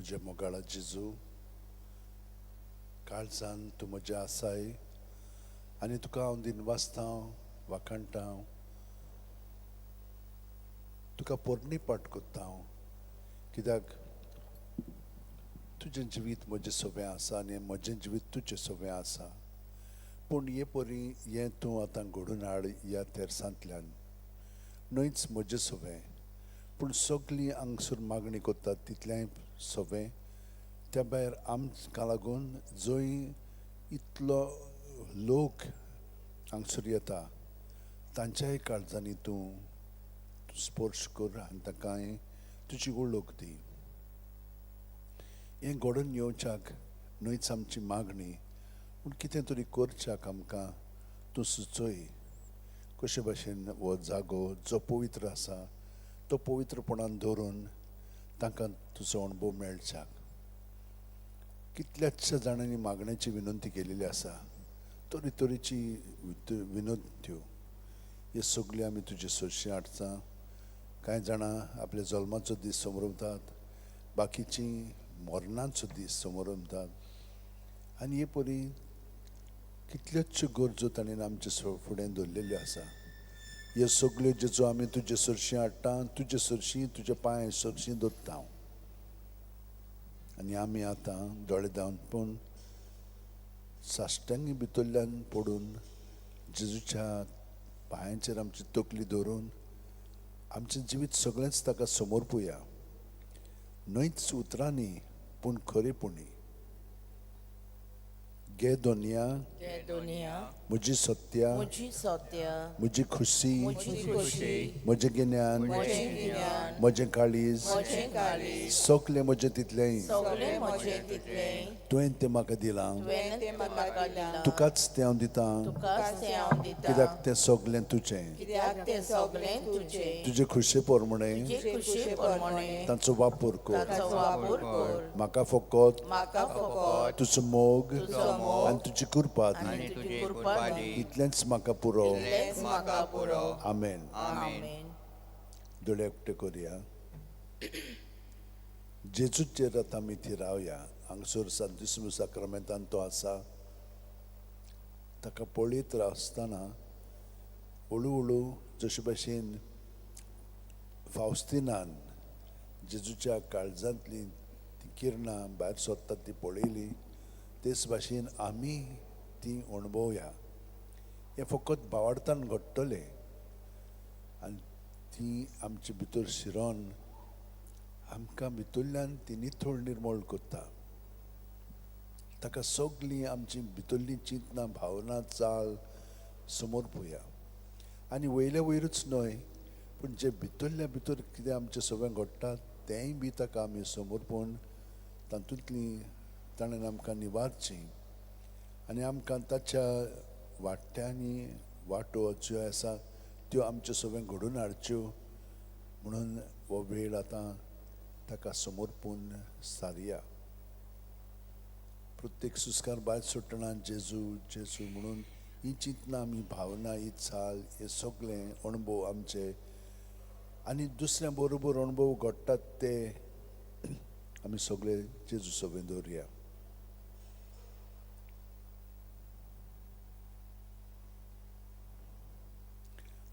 म्हजे मोगाळा जेजू, काळजान तूं म्हजे आसाय आनी तुका हांव दिनवासता वाखाणटा. तुका पोरणी पाट कोत्ता हांव, कित्याक तुजें जिवीत म्हजें सवें आसा आनी म्हजें जिवीत तुजें सवें आसा. पूण हे परी हें तूं आतां घडोवन हाड ह्या तेर्सांतल्यान. न्हयच म्हजें सवें, पूण सगळीं हांगसर मागणी कोत्तात तितलेंय सवें. त्या भायर आमकां लागून जंय इतलो लोक हांगसर येता तांच्याय काळजांनी तूं स्पर्श कर आनी तांकांय तुजी वळख दी. हें घडोवन येवच्याक न्हयच आमची मागणी, पूण कितें तरी करच्याक आमकां तूं सुचय. कशे भाशेन हो जागो जो पवित्र आसा तो पवित्रपणान दवरून तांकां तुजो अणभव मेळच्याक. कितल्याशा जाणांनी मागण्याची विनंती केलेली आसा, तरेतरेची विनंत्यो. हे सगळे आमी तुजे सरशी हाडटा. कांय जाणां आपल्या जल्माचो दीस समोरतात, बाकीचीं मरणाचो दीस समोरतात. आनी हे परी कितल्योच गरजो ताणें आमचे फुडें दवरलेल्यो आसा. ह्यो सगळ्यो जेजू आमी तुजे सरशी हाडटा, तुजे सरशी तुजे पांय सरशी दवरता हांव. आनी आमी आतां दोळे धांपून साश्टांगी भितरल्यान पडून जेजूच्या पांयांचेर आमची तकली दवरून आमचें जिवीत सगळेंच ताका समर्पुया. न्हयच उतरांनी पूण खरेपणी. गे दोनिया म्हजी सत्या, म्हजी खुशी, म्हजें गिन्यान, म्हजें काळीज, सगळें म्हजें तितलें तुवें तें म्हाका दिलां. तुकाच तें हांव दितां, कित्याक तें सगळें तुजें. तुजे खुशे पोरमणे तांचो वापर कर. म्हाका फकत तुजो मोग आनी तुजी कृपा दी. इतलेंच म्हाका पुरो. आमेन. दोळे उक्ते करुया. जेजूचेर आतां आमी थिरावया. हांगसर सांतिसिमो साक्रामेंतान तो आसा. ताका पळयत आसतना हळू हळू जशे भाशेन फावस्तिनान जेजूच्या काळजांतलीं ती किरणां भायर सरतात ती पळयली, तेच भाशेन आमी ती अणभवया. हें फकत भावार्थान घडटलें आनी ती आमचे भितर शिरोन आमकां भितरल्यान ती नितळ निर्मळ करता. ताका सगळीं आमची भितरलीं चिंतनां भावना चाल समर्पुया. आनी वयल्या वयरूच न्हय, पूण जे भितरल्या भितर कितें आमचें सगळें घडटा तेंय बी ताका आमी समर्पून तातूंतलीं ताणें आमकां निवारचीं आनी आमकां ताच्या वाट्यांनी वाटो ज्यो आसा त्यो आमच्यो सगळें घडोवन हाडच्यो म्हणून हो वेळ आतां ताका समर्पून सारया. प्रत्येक सुस्कार भायर सुट्टना जेजू जेजू म्हणून ही चिंतना आमी भावना ही चाल हे सगळें अणभव आमचे आनी दुसऱ्या बरोबर अणभव घडटात ते आमी सगळे जेजू सवें दवरया.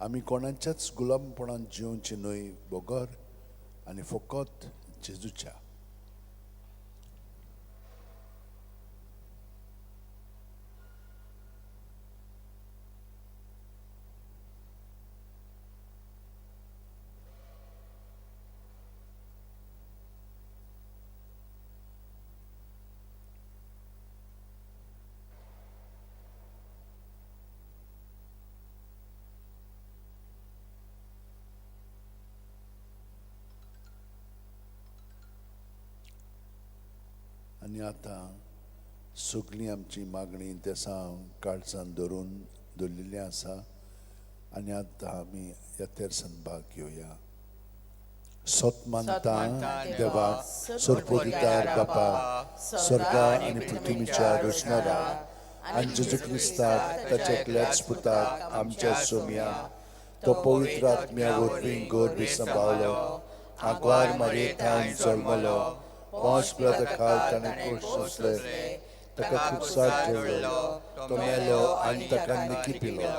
आमी कोणाच्याच गुलामपणान जिवची न्हय, बोगर आनी फकत जेजूच्या. आनी आतां सगळीं आमची मागणी तेसां काळजान धरून दवरलेली आसा. आनी आतां आमी ह्या तेर्सान भाग घेवया. सत मानता देवाक, सोर्पोदितार बापा, स्वर्गा आनी पृथ्वीच्या रचणारा आनी जेजू क्रिस्ताक ताच्या एकल्याच पुताक आमच्या सोम्या तो पवित्र आत्म्या वरवीं गर्भ सांबाळलो, आग्वार मारयेंतल्यान जल्मलो, पोंच खाल ताणें क्रूस सोंसलें ताका खुबसाद जोडलो तो मेलो आनी ताका निकी पिलो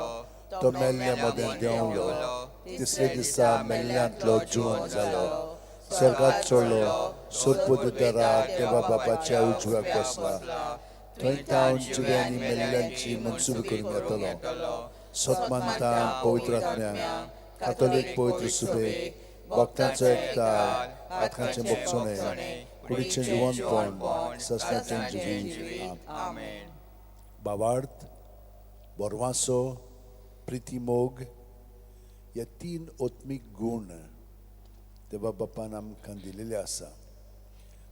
तो मेल्ल्या मदें देंवलो तिसरे दिसा मेल्ल्यांतलो जिवंत जालो स्वर्गात चडलो सुरपुतदारा देवा बापाच्या उजव्याक बसला थंय तावन जिव्यांनी मेल्ल्यांची मनसुबी करूंक येतलो सतमानता पवित्र आत्म्याक कातोलीक पवित्र सुबेक भक्तांचो एकठांय आत्म्याचें भोगसोणें कुडीचें जिवंतपण ससण्याचें जिवीत आमेन. भावार्थ बोरवांसो प्रिती मोग हे 3 ओत्मीक गूण देवा बापान आमकां दिलेले आसा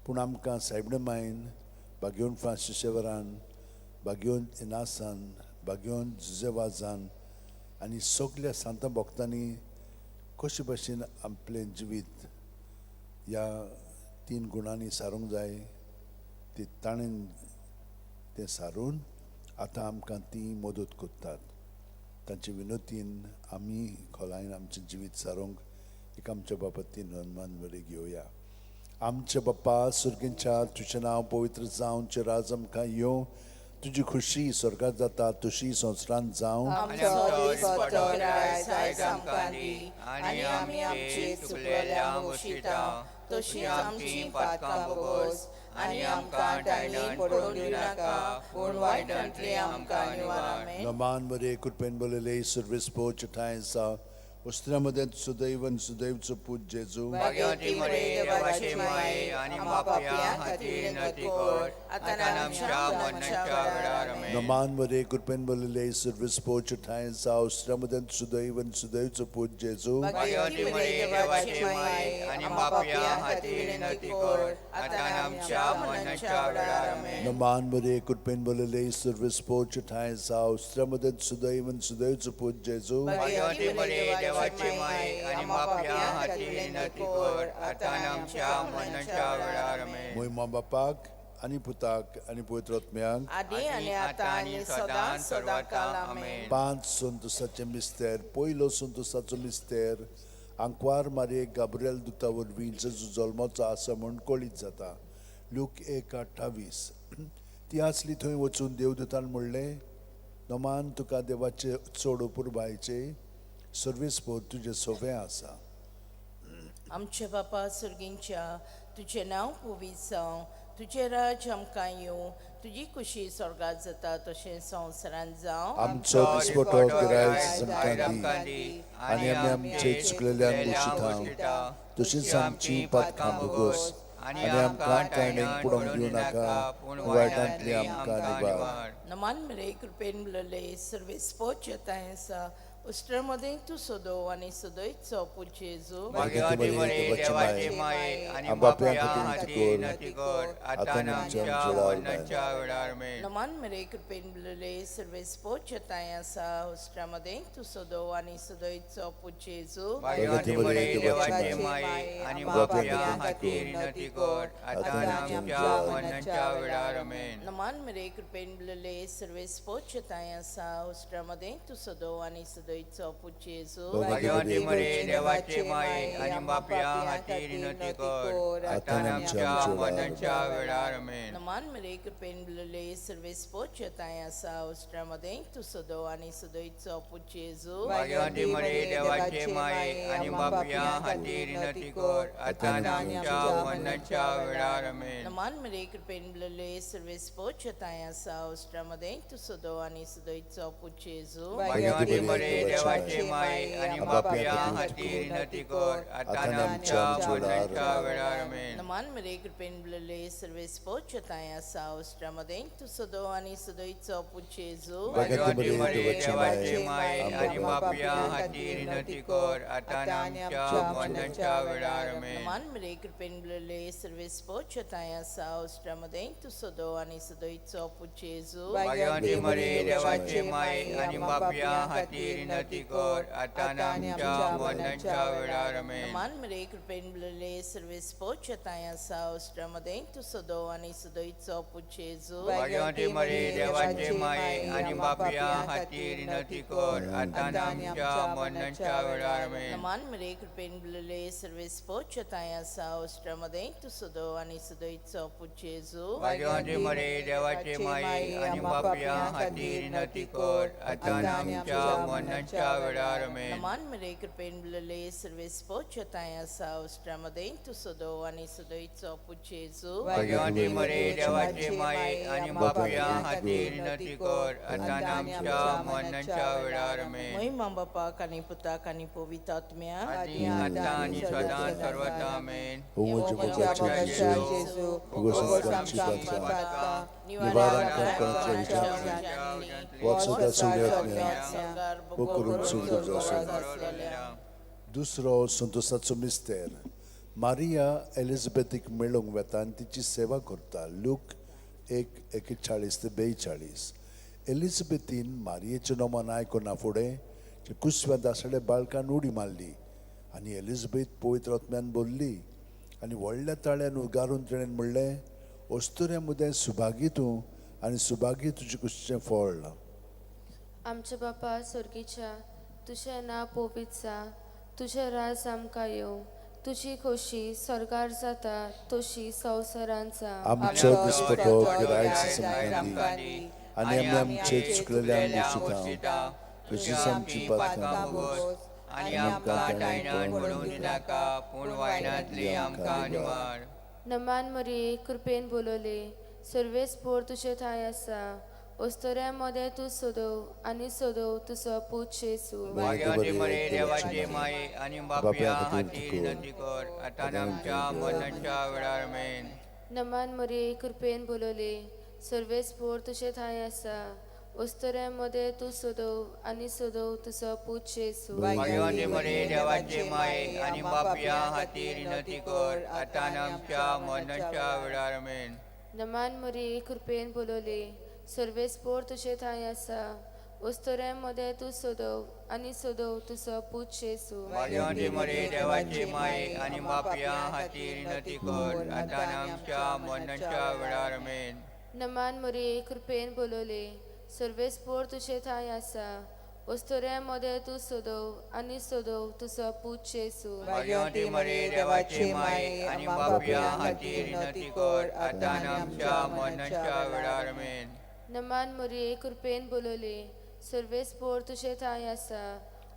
पूण आमकां सायबणे मायन बागेवन फ्रांसिसेवरान बागेवन इनासान बागेवन जुजेवाजान आनी सगल्या सांत भक्तांनी कशे भाशेन आपलें जिवीत ह्या 3 गुणांनी सारूंक जाय ते ताणें तें सारून आतां आमकां ती मदत करतात तांचे विनोतीन आमी खोलायन आमचें जिवीत सारूंक एक आमच्या बापातीन हनुमान बरे घेवया आमचे बाप्पा सुर्गींच्या तुजें नांव पवित्र जावं तुजें राज आमकां येवं तुजी खुशी स्वर्गात जाता तशी संवसारांत जावं आमचो दिसपटो रायज आयज आमकां दी आनी आमी आमची चुकलेल्यांक उशिता तशींच आमची पातकां भोगोस आनी आमकां डायनीन पडोवंक दिनाका पूण वायटांतली आमकां निवार नमान बरे कृपेन बोलेले सर्वेस्पो चटायसा उस्त्र्यामध्ये सुदैवन सुदैवचो पूज जेजू भाग्यवती मरे देवाची माये आनी पाप्यां खातीर विनंती कर आतां आमच्या मरणाच्या वेळार आमेन. नमान बरे कृपेन बोलेले सर्वेस्पो चटायसा उस्त्र्यामध्ये सुदैवन सुदैवचो पूज जेजू भाग्यवती मरे देवाची माये आनी पाप्यां खातीर विनंती कर आतां आमच्या मरणाच्या वेळार आमेन. नमान बरे कृपेन बोलेले सर्वेस्पो चटायसा उस्त्र्यामध्ये सुदैवन सुदैवचो पूज जेजू भाग्यवती मरे देवाची माये आनी पाप्यां खातीर विनंती कर आतां आमच्या मरणाच्या वेळार आमेन. मोहिमा बापाक आनी पुताक आनी पवित्र आत्म्याक आदी आनी आतां आनी सदां सदांकाल आमेन. 5 संतोसाचें मिस्तेर पयलो संतोसाचो मिस्तेर आंकवार मारयेक गाब्रिएल दुता वरवीं जेजू जल्माचो आसा म्हूण कळीत जाता लूक 1:28 ती आसली थंय वचून देवदूतान म्हणलें नमान तुका देवाचे चड उपुरबायेचे सर्वेस्पो तुजे सोबे आसा आमचे बापा सुर्गींच्या तुजें नांव पुवीत जावं तुजें राज आमकां येवं तुजी खुशी स्वर्गात जाता तशें संवसारांत जावं आमचो दिसपटो गिरायज आमकां दी आनी आमी आमचे चुकलेल्यांक उशिता तशींच आमची पातकां भोगोस आनी आमकां कांयणेक पडोवंक दिवं नाका पूण वायटांतली आमकां निबार नमान मेरे कृपेन उरले सर्वेस्पो चेताय आसा उस्ट्रे मदें तूं सोदो आनी सोदयचो पूज जेजू भाग्यवती मरे देवाची माये आनी पाप्यां खातीर विनंती कर आतां आमच्या मरणाच्या वेळार आमेन. नमान मेरे कृपेन उरले सर्वेस्पो चेताय आसा उस्ट्रे मदें तूं सोदो आनी सोदयचो पूज जेजू भाग्यवती मरे देवाची माये आनी पाप्यां खातीर विनंती कर आतां आमच्या मरणाच्या वेळार आमेन. नमान मेरे कृपेन उरले सर्वेस्पो चेताय आसा उस्ट्रे मदें तूं सोदो आनी सोदयचो पूज जेजू भाग्यवती मरे देवाची माये आनी पाप्यां खातीर विनंती कर आतां आमच्या मरणाच्या वेळार आमेन. नमान मेरे कृपेन उरले सर्वेस्पो चेताय आसा उस्ट्रे मदें तूं सोदो आनी सोदयचो पूज जेजू भाग्यवती मरे देवाची माये आनी पाप्यां खातीर विनंती कर आतां आमच्या मरणाच्या वेळार आमेन. नमान मेरे कृपेन उरले सर्वेस्पो चेताय आसा उस्ट्रे मदें तूं सोदो आनी सोदयचो पूज जेजू भाग्यवती मरे देवाची माये आनी पाप्यां खातीर विनंती कर आतां आमच्या मरणाच्या वेळार आमेन. नमान मेरे कृपेन उरले सर्वेस्पो चेताय आसा उस्ट्रे मदें तूं सोदो आनी सोदयचो पूज जेजू भाग्यवती मरे देवाची माये आनी पाप्यां खातीर विनंती कर आतां आमच्या मरणाच्या वेळार आमेन. नमान मेरे कृपेन उरले सर्वेस्पो चेताय आसा उस्ट्रे मदें तूं सोदो आनी सोदयचो पूज जेजू भाग्यवती मरे देवाची माये आनी पाप्यां खातीर विनंती कर आता आणि आमच्या मरणाच्या वेळार आमेन. नमान मरे कृपेन ब्लले सर्वेस पोचताया सावस्त्रामध्ये तू सदो आणि सदोईचो पुचेजो भाग्यवंती मरे देवाचे माये आणि बापया खातीर विनंती कर आता आणि आमच्या मरणाच्या वेळार आमेन. नमान मरे कृपेन ब्लले सर्वेस पोचताया सावस्त्रामध्ये तू सदो आणि सदोईचो पुचेजो भाग्यवंती मरे देवाचे माये आणि बापया खातीर विनंती कर आता आणि आमच्या मरणाच्या वेळार आमेन. नमान मरे कृपेन ब्लले सर्वेस पोचताया सावस्त्रामध्ये तू सदो आणि सदोईचो पुचेजो भाग्यवंती मरे देवाचे माये आणि बापया खातीर विनंती कर आता आणि आमच्या मरणाच्या वेळार आमेन. महिमा बापाक आणि पुताक आणि पवित्रात्म्या आदी आता आणि सदा सर्वदा आमेन. 오무지 모자च्या 제수 그것은 감치 받자 निवारण करण्याच्या विचाराने वाचुदा सुल्यात्म्या बकरून सुलूक दुसरो संतोषाचो मिस्तेर मारिया एलिझाबेथीक मेळूंक वेता आनी तिची सेवा करता लूक 1:41-42. एलिझाबेथीन मारियेचें नोमान आयकना फुडें कुसव्या दासडे बाळकान उडी मारली आनी एलिझाबेथ पवित्र आत्म्यान बोल्ली आनी व्हडल्या ताळ्यान उगारून तिणें म्हणलें अस्तुऱ्या मुदें सुभागी तूं आनी सुभागी तुजें कुशीचें फळ. आमचे बापा स्वर्गीच्या तुझें नांव पवित्र जा तुझें राज आमकां येवं तुजी खोशी स्वर्गार जाता तशी संवसारांत जा. आमचो दिसपतो गिरायक आमकां दी आनी आमी आमचे चुकलेल्यांक मुशिता तशीच आमची पातकां भोगोस आणि आमकां टायनान पडूं दिनाका पूण वायनांतली आमकां निवार. नमान मरी कृपेन बोलोले सर्वेस पोर तुझे थाय आसा ओस्तोऱ्या मध्ये तू सोदव आनी सोदव तुजो पूत जेसू. भाग्यवंती मरे देवाचे माये आणि बापया खातीर विनंती कर आता आणि आमच्या मरणाच्या वेळार आमेन. नमान मरी कृपेन बोलोले सर्वेस पोर तुझे थाय आसा ओस्तोऱ्या मध्ये तू सोदव आनी सोदव तुजो पूत जेसू. भाग्यवंती मरे देवाचे माये आणि बापया खातीर विनंती कर आता आणि आमच्या मरणाच्या वेळार आमेन. नमान मरी कृपेन बोलोले सर्वेस पोर तुझे थाय आसा ओस्तोऱ्या मध्ये तू सोदव आनी सोदव तुजो पूत जेसू. भाग्यवंती मरे देवाचे माये आणि बापया खातीर विनंती कर आता आणि आमच्या मरणाच्या वेळार आमेन. नमान मरी कृपेन बोलोले सर्वेस पोर तुझे थाय आसा ओस्तोऱ्या मध्ये तू सोदव आनी सोदव तुजो पूत जेसू. भाग्यवंती मरे देवाचे माये आणि बापया खातीर विनंती कर आता आणि आमच्या मरणाच्या वेळार आमेन. नमान मरी कृपेन बोलोले सर्वेस पोर तुझे थाय आसा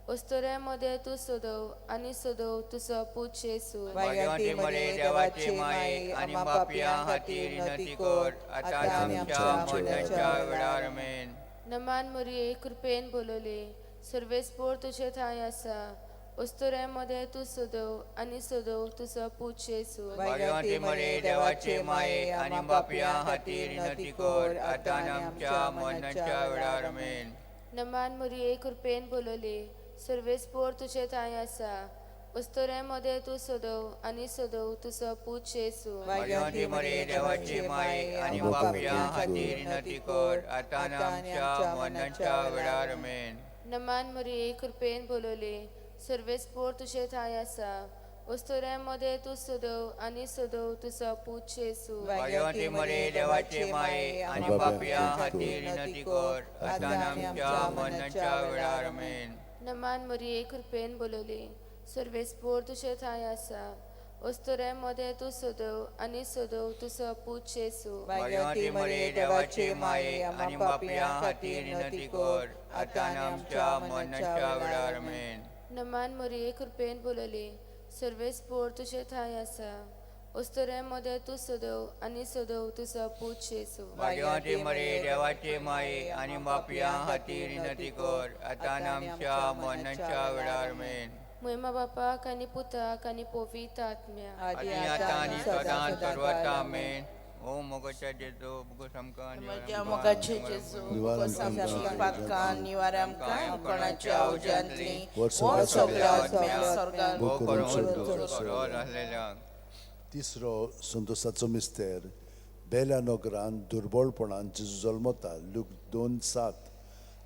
ओस्तोऱ्या मध्ये तू सोदव आनी सोदव तुजो पूत जेसू. भाग्यवंती मरे देवाचे माये आणि बापया खातीर विनंती कर आता आणि आमच्या मरणाच्या वेळार आमेन. नमान मरी कृपेन बोलोले सर्वेस पोर तुझे थाय आसा ओस्तोऱ्या मध्ये तू सोदव आनी सोदव तुजो पूत जेसू. भाग्यवंती मरे देवाचे माये आणि बापया खातीर विनंती कर आता आणि आमच्या मरणाच्या वेळार आमेन. नमान मरी कृपेन बोलोले सर्वेस पोर तुझे थाय आसा ओस्तोऱ्या मध्ये तू सोदव आनी सोदव तुजो पूत जेसू. भाग्यवंती मरे देवाचे माये आणि बापया खातीर विनंती कर आता आणि आमच्या मरणाच्या वेळार आमेन. नमान मरी कृपेन बोलोले सर्वेस पोर तुझे थाय आसा ओस्तोऱ्या मध्ये तू सोदव आनी सोदव तुजो पूत जेसू. भाग्यवंती मरे देवाचे माये आणि बापया खातीर विनंती कर आता आणि आमच्या मरणाच्या वेळार आमेन. नमान मरी कृपेन बोलोले सर्वेस पोर तुझे थाय आसा ओस्तोऱ्या मध्ये तू सोदव आनी सोदव तुजो पूत जेसू. भाग्यवंती मरे देवाचे माये आणि बापया खातीर विनंती कर आता आणि आमच्या मरणाच्या वेळार आमेन. नमान मरी कृपेन बोलोले सर्वेस पोर तुझे थाय आसा ओस्तोऱ्या मध्ये तू सोदव आनी सोदव तुजो पूत जेसू. भाग्यवंती मरे देवाचे माये आणि बापया खातीर विनंती कर आता आणि आमच्या मरणाच्या वेळार आमेन. महिमा बापाक आनी पुताक आनी पवित्र आत्म्या आदी आता आणि सदा सर्वदा आमेन. ओ मोगच्या जेजो बुगो समका म्हज्या मोगाचे जेजू बस आमची पातकां निवार आमकां कोणाच्या अवजांतली वो सगळ्या स्वर्गान भोग करून राहिलेल्या. तिसरो संतोषाचो मिस्तेर बेल्या नगरांत दुर्बळपणान जेजू जल्मता लूक 2:7.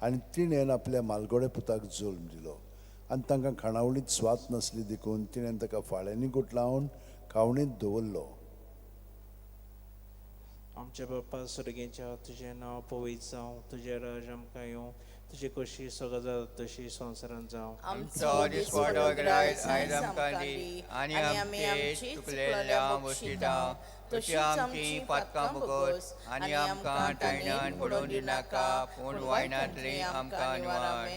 आनी तिणेन आपल्या मालगोडे पुताक जल्म दिलो आनी तांकां खाणावळींत स्वात नासली देखून तिणेन ताका फाळ्यांनी गुटलावन खावणींत दवरलो. आमच्या बाप्पा सर्गेच्या तुझें नांव पवित्र जावं, तुजें राज आमकां येवं, तुजी कशी सगळं जाता तशी संवसारांत जावं. आमचो दिसपडो आयज आमकां दी आनी आमचे चुकलेल्या गोश्टी तशी आमची पातकां भोगोस आनी आमकां टायण्यान पडोवन दिनाका पूण वायनांतली आमकां निवार.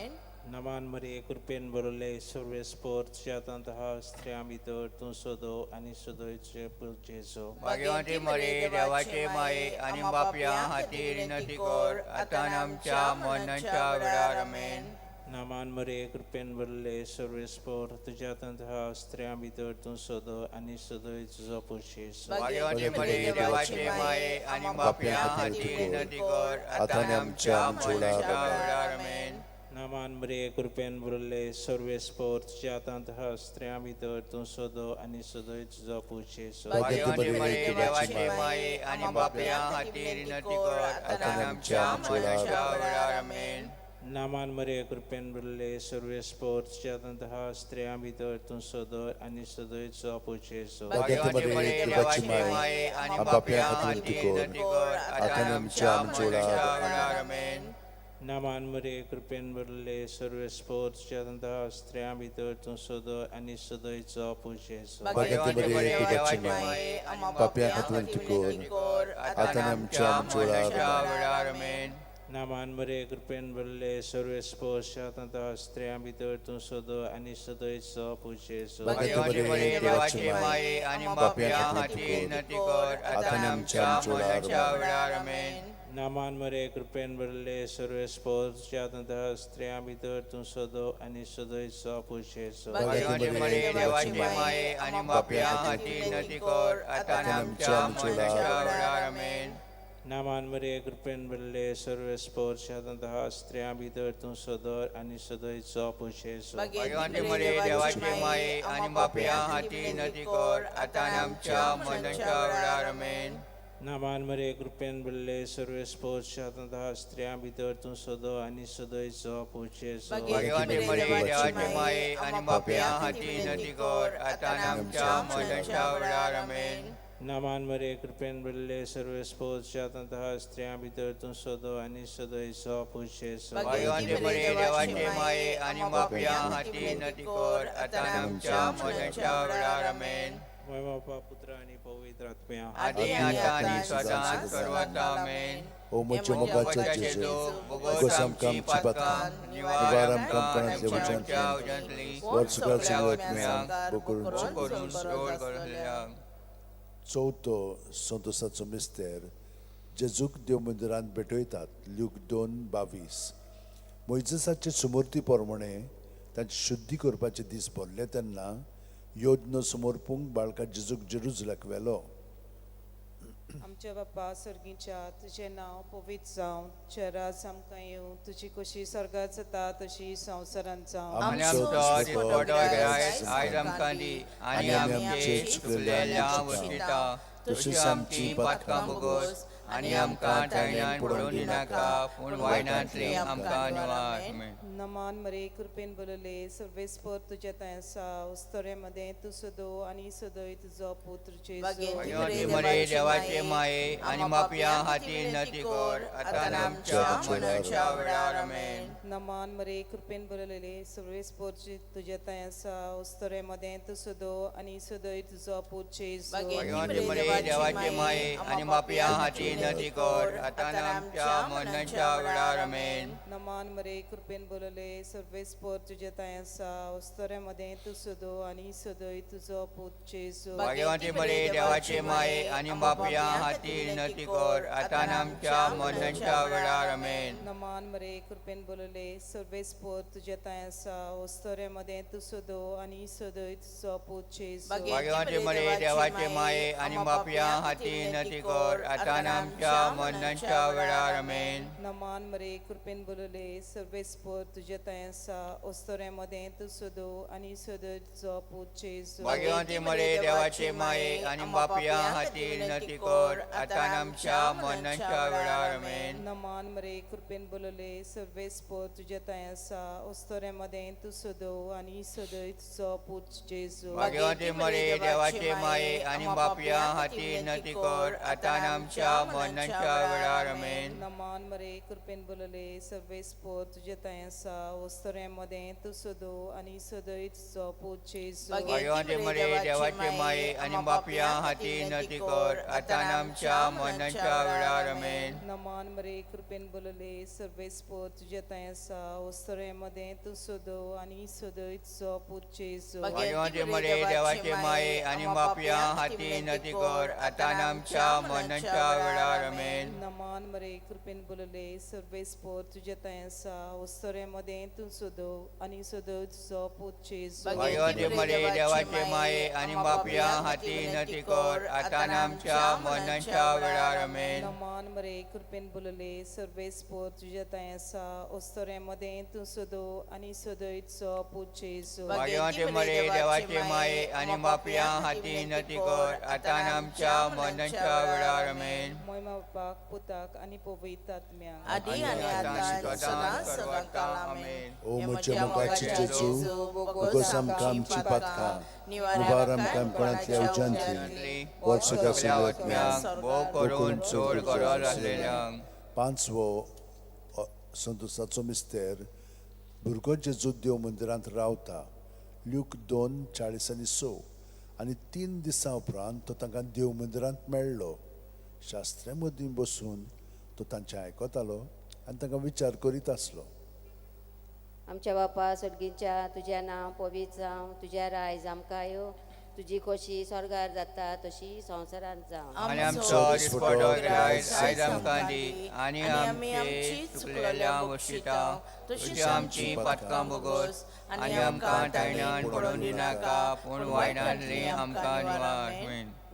नमान मरे कृपेन बरयले सर्वेस्पोर तुज्या हातांत आहा स्त्रियां भितर तूं सोदो आनी सोदोयचे जेजो. भाग्यवंती मरे देवाचे माये आनी बापया हातीर विनंती कर आतां आमच्या मरणाच्या वेळार आमेन. नमान मरे कृपेन बरयले सर्वेस्पोर तुज्या हातांत आहा स्त्रियां भितर तूं सोदो आनी सोदोयचे जेजो. भाग्यवंती मरे देवाचे माये आनी बापया हातीर विनंती कर आतां आमच्या मरणाच्या वेळार आमेन. नमान मरे कृपेन बरयले सर्वेस्पोर तुज्या हातांत आहा स्त्रियां भितर तूं सोदो आनी सोदोयचे जेजो. भाग्यवंती मरे देवाचे माये आनी बापया हातीर विनंती कर आतां आमच्या मरणाच्या वेळार आमेन. नमान मरे कृपेन बरयले सर्वेस्पोर तुज्या हातांत आहा स्त्रियां भितर तूं सोदो आनी सोदोयचे जेजो. भाग्यवंती मरे देवाचे माये आनी बापया हातीर विनंती कर आतां आमच्या मरणाच्या वेळार आमेन. नमान मरे कृपेन बरयले सर्वेस्पोर तुज्या हातांत आहा स्त्रियां भितर तूं सोदो आनी सोदोयचे जेजो. भाग्यवंती मरे देवाचे माये आनी बापया हातीर विनंती कर आतां आमच्या मरणाच्या वेळार आमेन. नमान मरे कृपेन बरयले सर्वेस्पोर तुज्या हातांत आहा स्त्रियां भितर तूं सोदो आनी सोदोयचे जेजो. भाग्यवंती मरे देवाचे माये आनी बापया हातीर विनंती कर आतां आमच्या मरणाच्या वेळार आमेन. नमान मरे कृपेन बरयले सर्वेस्पोर तुज्या हातांत आहा स्त्रियां भितर तूं सोदो आनी सोदोयचे जेजो. भाग्यवंती मरे देवाचे माये आनी बापया हातीर विनंती कर आतां आमच्या मरणाच्या वेळार आमेन. नमान मरे कृपेन बरयले सर्वेस्पोर तुज्या हातांत आहा स्त्रियां भितर तूं सोदो आनी सोदोयचे जेजो. भाग्यवंती मरे देवाचे माये आनी बापया हातीर विनंती कर आतां आमच्या मरणाच्या वेळार आमेन. नमान मरे कृपेन बरयले सर्वेस्पोर तुज्या हातांत आहा स्त्रियां भितर तूं सोदो आनी सोदोयचे जेजो. भाग्यवंती मरे देवाचे माये आनी बापया हातीर विनंती कर आतां आमच्या मरणाच्या वेळार आमेन. नमान मरे कृपेन बरयले सर्वेस्पोर तुज्या हातांत आहा स्त्रियां भितर तूं सोदो आनी सोदोयचे जेजो. भाग्यवंती मरे देवाचे माये आनी बापया हातीर विनंती कर आतां आमच्या मरणाच्या वेळार आमेन. बापा पुत्र आनी पवित्र आत्म्या आदी आतां आनी सदांच सर्वदा आमेन. ओ म्हज्या मोगाच्या जेजू भोगोस आमकां आमची पातकां निवार आमकां कणांतले वचनांतली वर सगळ्या आत्म्यांक करून सोड करल्या. चवथो संतोसाचो मिस्तेर जेजूक देव मंदिरांत भेटयतात. ल्यूक 2:22. मोइजेसाचे सुमूर्ती प्रमाणे तांचे शुद्धी करपाचे दीस भरले तेन्ना योजना समोर पुंग बाळका जेजूक जेरुजलाक व्हेलो. आमच्या बाप्पा सर्गीच्या तुझें नांव पवित्र जावं, तुजें राज आमकां येवं, तुजी कशी स्वर्गांत जाता तशी संवसारांत जावं. आमचो दिसपडो आयज आमकां दी आनी आमचे चुकलेल्या गोश्टी तशी आमची पातकां भोगोस आनी आमकां टायण्यान पडोवन दिनाका पूण वायनांतली आमकां निवार. नमान मरे कृपेन बरयले सर्वेस्पोर तुज्या थंय आसा उस्तोरे मदें तूं सोदो आनी सोदोय तुजो पुत्र जेजू. भाग्यवंती मरे देवाचे माये आनी बापया हातीर विनंती कर आतां आमच्या मरणाच्या वेळार आमेन. नमान मरे कृपेन बरयलेले सर्वेस्पोर तुज्या थंय आसा उस्तोरे मदें तूं सोदो आनी सोदोय तुजो पुत्र जेजू. भाग्यवंती मरे देवाचे माये आनी बापया हातीर विनंती कर आतां आमच्या मरणाच्या वेळार आमेन. नमान मरे कृपेन बरयले सर्वेस्पोर तुज्या थंय आसा उस्तोरे मदें तूं सोदो आनी सोदोय तुजो पुत्र जेजू. भाग्यवंती मरे देवाचे माये आनी बापया हातीर विनंती कर आतां आमच्या मरणाच्या वेळार आमेन. नमान मरे कृपेन बरयले सर्वेस्पोर तुज्या थंय आसा उस्तोरे मदें तूं सोदो आनी सोदोय तुजो पुत्र जेजू. भाग्यवंती मरे देवाचे माये आनी बापया हातीर विनंती कर आतां आमच्या मरणाच्या वेळार आमेन. नमान मरे कृपेन बोलले सर्वेस्पर तुझ्या तयांसा ओस्तोऱ्यामध्ये तू सोदो आणि सोदोचो पूत जेजू भाग्यवंती मरे देवाचे माये आणि बापया हाती विनंती कर आता आणि आमच्या मरणाच्या वेळार आमेन. नमान मरे कृपेन बोलले सर्वेस्पर तुझ्या तयांसा ओस्तोऱ्यामध्ये तू सोदो आणि सोदोचो पूत जेजू भाग्यवंती मरे देवाचे माये आणि बापया हाती विनंती कर आता आणि आमच्या मरणाच्या वेळार आमेन. नमान मरे कृपेन बोलले सर्वेस्पर तुझ्या तयांसा ओस्तोऱ्यामध्ये तू सोदो आणि सोदोचो पूत जेजू भाग्यवंती मरे देवाचे माये आणि बापया हाती विनंती कर आता आणि आमच्या मरणाच्या वेळार आमेन. नमान मरे कृपेन बोलले सर्वेस्पर तुझ्या तयांसा ओस्तोऱ्यामध्ये तू सोदो आणि सोदोचो पूत जेजू भाग्यवंती मरे देवाचे माये आणि बापया हाती विनंती कर आता आणि आमच्या मरणाच्या वेळार आमेन. नमान मरे कृपेन बोलले सर्वेस्पर तुझ्या तयांसा ओस्तोऱ्यामध्ये तू सोदो आणि सोदोचो पूत जेजू भाग्यवंती मरे देवाचे माये आणि बापया हाती विनंती कर आता आणि आमच्या मरणाच्या वेळार आमेन. नमान मरे कृपेन बोलले सर्वेस्पर तुझ्या तयांसा ओस्तोऱ्यामध्ये तू सोदो आणि सोदोचो पूत जेजू भाग्यवंती मरे देवाचे माये आणि बापया हाती विनंती कर आता आणि आमच्या मरणाच्या वेळार आमेन. मोहिमा बापाक पुताक आणि पवित्र आत्म्या आदी आणि आता सदा सदाकाळ आमेन. O म्हज्या मोगाची जेजू उगोस आमकां आमची पातकां उबार आमकां आमकोणांतल्या उज्यांतली वर्सुका सगळ्यांक भोव करून चोर घरात आसलेल्यांक. पांचवो संतोसाचो मिस्तेर भुरगो जेजू देव मंदिरांत रावता ल्यूक 2:40-6 आनी 3 दिसां उपरांत तो तांकां देव मंदिरांत मेळ्ळो. शास्त्र्यां मदीं बसून तो तांचें आयकतालो आनी तांकां विचार करीत आसलो. आमच्या बापा सडगीच्या तुझें नांव पवित्र जावं तुझ्या रायज आमकां यो तुजी खोशी स्वर्गार जाता तशी संवसारांत जावं आनी आमचो दिसपटो आयज आमकां दी आनी आमची चुकलेल्या वशिता तुजी आमची पातकां बोगोस आनी आमकां टायण्यान पडोवन दिनाका पूण वायनांतली आमकां निवार.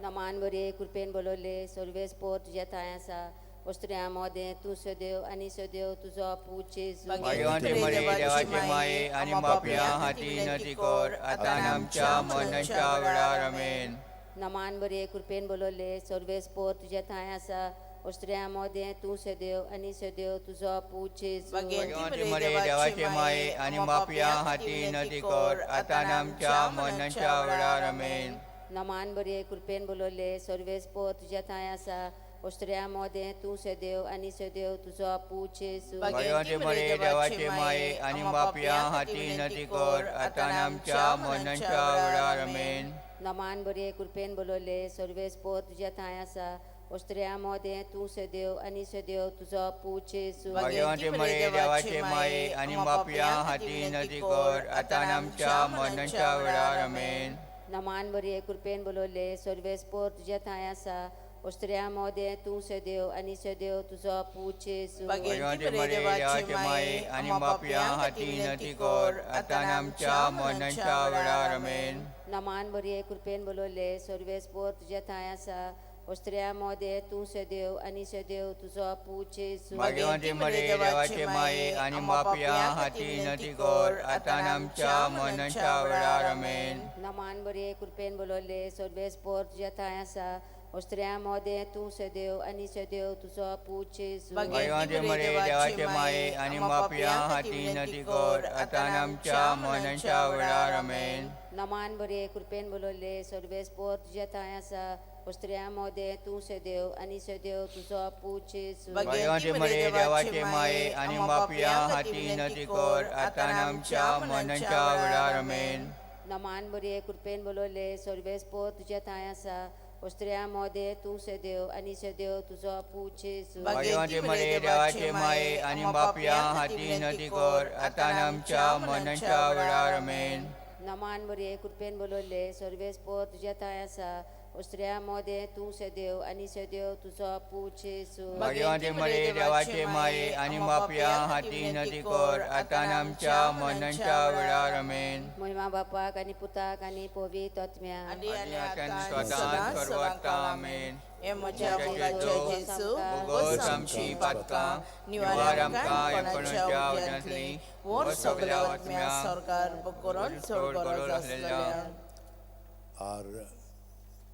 नमान बरे कृपेन बोलवले सर्वेस पोर तुझ्या थांय आसा वस्त्र्या मोदें तूं सदेव आनी सदेव तुजो पूत जेजू भाग्यवंती मरे देवाचे माये आणि बापया हाती विनंती कर आता आणि आमच्या मरणाच्या वेळार आमेन. नमान बरे कृपेन बोलवले सर्वेस पोर तुझ्या थांय आसा वस्त्र्या मोदें तूं सदेव आनी सदेव तुजो पूत जेजू भाग्यवंती मरे देवाचे माये आणि बापया हाती विनंती कर आता आणि आमच्या मरणाच्या वेळार आमेन. नमान बरे कृपेन बोलवले सर्वेस पोर तुझ्या थांय आसा वस्त्र्या मोदें तूं सदेव आनी सदेव तुजो पूत जेजू भाग्यवंती मरे देवाचे माये आणि बापया हाती विनंती कर आता आणि आमच्या मरणाच्या वेळार आमेन. नमान बरे कृपेन बोलवले सर्वेस पोर तुझ्या थांय आसा वस्त्र्या मोदें तूं सदेव आनी सदेव तुजो पूत जेजू भाग्यवंती मरे देवाचे माये आणि बापया हाती विनंती कर आता आणि आमच्या मरणाच्या वेळार आमेन. नमान बरे कृपेन बोलवले सर्वेस पोर तुझ्या थांय आसा वस्त्र्या मोदें तूं सदेव आनी सदेव तुजो पूत जेजू भाग्यवंती मरे देवाचे माये आणि बापया हाती विनंती कर आता आणि आमच्या मरणाच्या वेळार आमेन. नमान बरे कृपेन बोलवले सर्वेस पोर तुझ्या थांय आसा वस्त्र्या मोदें तूं सदेव आनी सदेव तुजो पूत जेजू भाग्यवंती मरे देवाचे माये आणि बापया हाती विनंती कर आता आणि आमच्या मरणाच्या वेळार आमेन. नमान बरे कृपेन बोलवले सर्वेस पोर तुझ्या थांय आसा वस्त्र्या मोदें तूं सदेव आनी सदेव तुजो पूत जेजू भाग्यवंती मरे देवाचे माये आणि बापया हाती विनंती कर आता आणि आमच्या मरणाच्या वेळार आमेन. नमान बरे कृपेन बोलवले सर्वेस पोर तुझ्या थांय आसा वस्त्र्या मोदें तूं सदेव आनी सदेव तुजो पूत जेजू भाग्यवंती मरे देवाचे माये आणि बापया हाती विनंती कर आता आणि आमच्या मरणाच्या वेळार आमेन. नमान बरे कृपेन बोलवले सर्वेस पोर तुझ्या थांय आसा वस्त्र्या मोदें तूं सदेव आनी सदेव तुजो पूत जेजू भाग्यवंती मरे देवाचे माये आणि बापया हाती विनंती कर आता आणि आमच्या मरणाच्या वेळार आमेन. नमान बरे कृपेन बोलवले सर्वेस पोर तुझ्या थांय आसा अस्त्र्यामध्ये तू सदैव आणि सदैव तुझा पूज येसू भाग्यवंती मरे देवाचे माये आणि पापिया हाती विनंती कर आता आणि आमच्या मरणाच्या वेळार आमेन. महिमा बापाक आणि पुताक आणि पवित्र आत्म्या आदी आणि आता आणि स्वतः सदा सर्वत्र आमेन. हे म्हज्या मुलाच्या जेजू भोगोस आमची पातकां निवार आमकां कोणाच्या उज्यांतली वर सगळ्या आत्म्या सरकार करून चड गरज आसलेल्या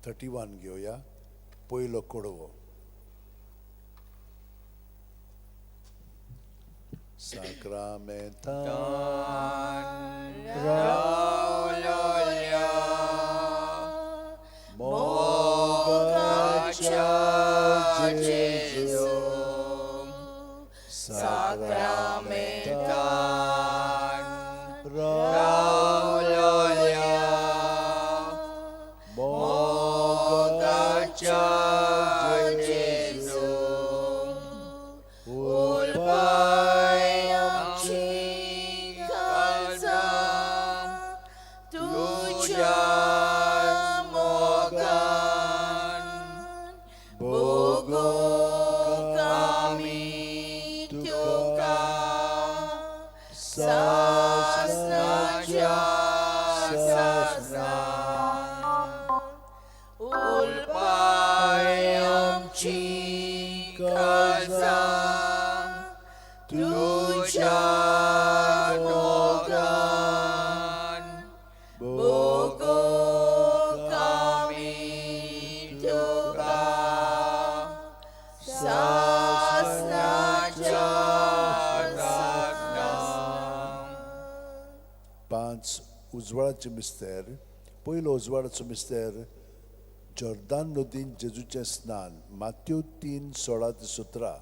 R31 घेवया. पयलो कडवो. Sacramental mogacha Jesu Sacramental mogacha Jesu उजवाडाचे मिस्तेर. पयलो उजवाडाचो मिस्तेर जॉर्दान नदीन जेजूचें स्नान. मात्यो 3:16-17.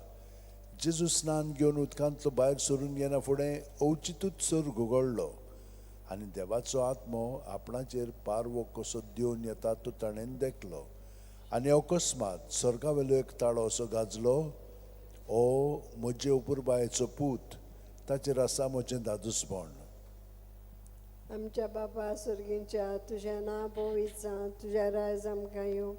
जेजू स्नान घेवन उदकांतलो भायर सरून येना फुडें अवचितूच सर घुगडलो आनी देवाचो आत्मो आपणाचेर पारवो कसो दिवन येता तो ताणेन देखलो आनी अकस्मात स्वर्गावेलो एक ताळो असो गाजलो. ओ म्हजे उपुरबायेचो पूत, ताचेर आसा म्हजें दादूसपण. आमच्या बापा सुर्गींच्या तुझें नांव पवित्र जावं, तुझें रायज आमकां येवं,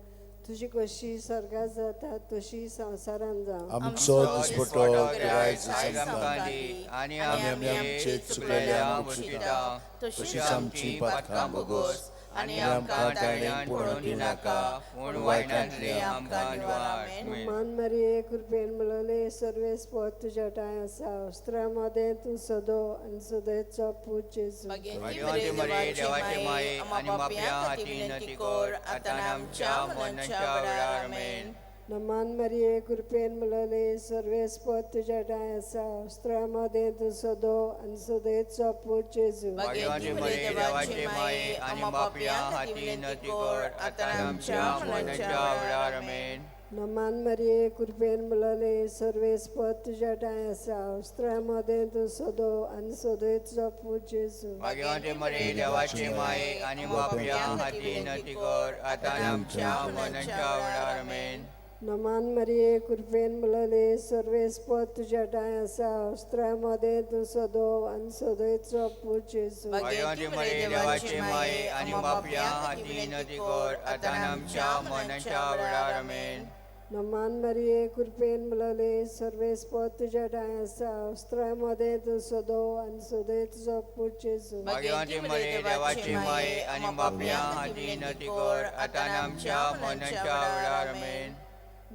तुजी कशी स्वर्गांत जाता तशी संवसारांत जावं. आमचो दिसपटो गिरायज आयज आमकां दी आनी आमी आमचे चुकलेल्या गोश्टींता तशी आमची पातकां भोगोस आनी आमकां ताळ्यान पडून दिनाका म्हूण वायटांतली आमकां निवार. मान मरिये कृपेन मिळवले सर्वेस पोत तुझ्या टाय आसा. अस्त्रामध्ये तू सदो आणि सदैवचो पूज जेजू. भाग्यवंती मरे देवाचे माये आणि पापिया हाती विनंती कर आता आणि आमच्या मरणाच्या वेळार आमेन. नमान मरिये कृपेन मिळवले सर्वेस पोत तुझ्या टाय आसा. अस्त्रामध्ये तू सदो आणि सदैवचो पूज जेजू. भाग्यवंती मरे देवाचे माये आणि पापिया हाती विनंती कर आता आणि आमच्या मरणाच्या वेळार आमेन. नमान मरिये कृपेन मिळवले सर्वेस पोत तुझ्या टाय आसा. अस्त्रामध्ये तू सदो आणि सदैवचो पूज जेजू. भाग्यवंती मरे देवाचे माये आणि पापिया हाती विनंती कर आता आणि आमच्या मरणाच्या वेळार आमेन. नमान मरिये कृपेन मिळवले सर्वेस पोत तुझ्या टाय आसा. अस्त्रामध्ये तू सदो आणि सदैवचो पूज जेजू. भाग्यवंती मरे देवाचे माये आणि पापिया हाती विनंती कर आता आणि आमच्या मरणाच्या वेळार आमेन. नमान मरिये कृपेन मिळवले सर्वेस पोत तुझ्या टाय आसा. अस्त्रामध्ये तू सदो आणि सदैवचो पूज जेजू. भाग्यवंती मरे देवाचे माये आणि पापिया हाती विनंती कर आता आणि आमच्या मरणाच्या वेळार आमेन.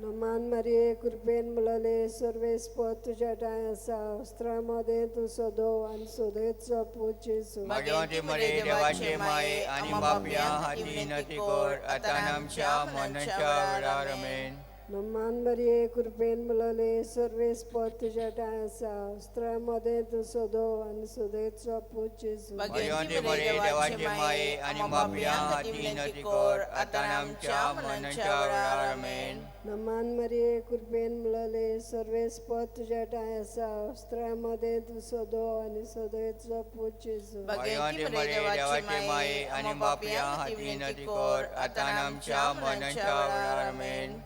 नमान मरिये कृपेन मिळवले सर्वेस पोत तुझ्या टाय आसा. अस्त्रामध्ये तू सदो आणि सदैवचो पूज जेजू. भाग्यवंती मरे देवाचे माये आणि पापिया हाती विनंती कर आता आणि आमच्या मरणाच्या वेळार आमेन. नमान मरिये कृपेन मिळवले सर्वेस पोत तुझ्या टाय आसा. अस्त्रामध्ये तू सदो आणि सदैवचो पूज जेजू. भाग्यवंती मरे देवाचे माये आणि पापिया हाती विनंती कर आता आणि आमच्या मरणाच्या वेळार आमेन. नमान मरिये कृपेन मिळवले सर्वेस पोत तुझ्या टाय आसा. अस्त्रामध्ये तू सदो आणि सदैवचो पूज जेजू. भाग्यवंती मरे देवाचे माये आणि पापिया हाती विनंती कर आता आणि आमच्या मरणाच्या वेळार आमेन.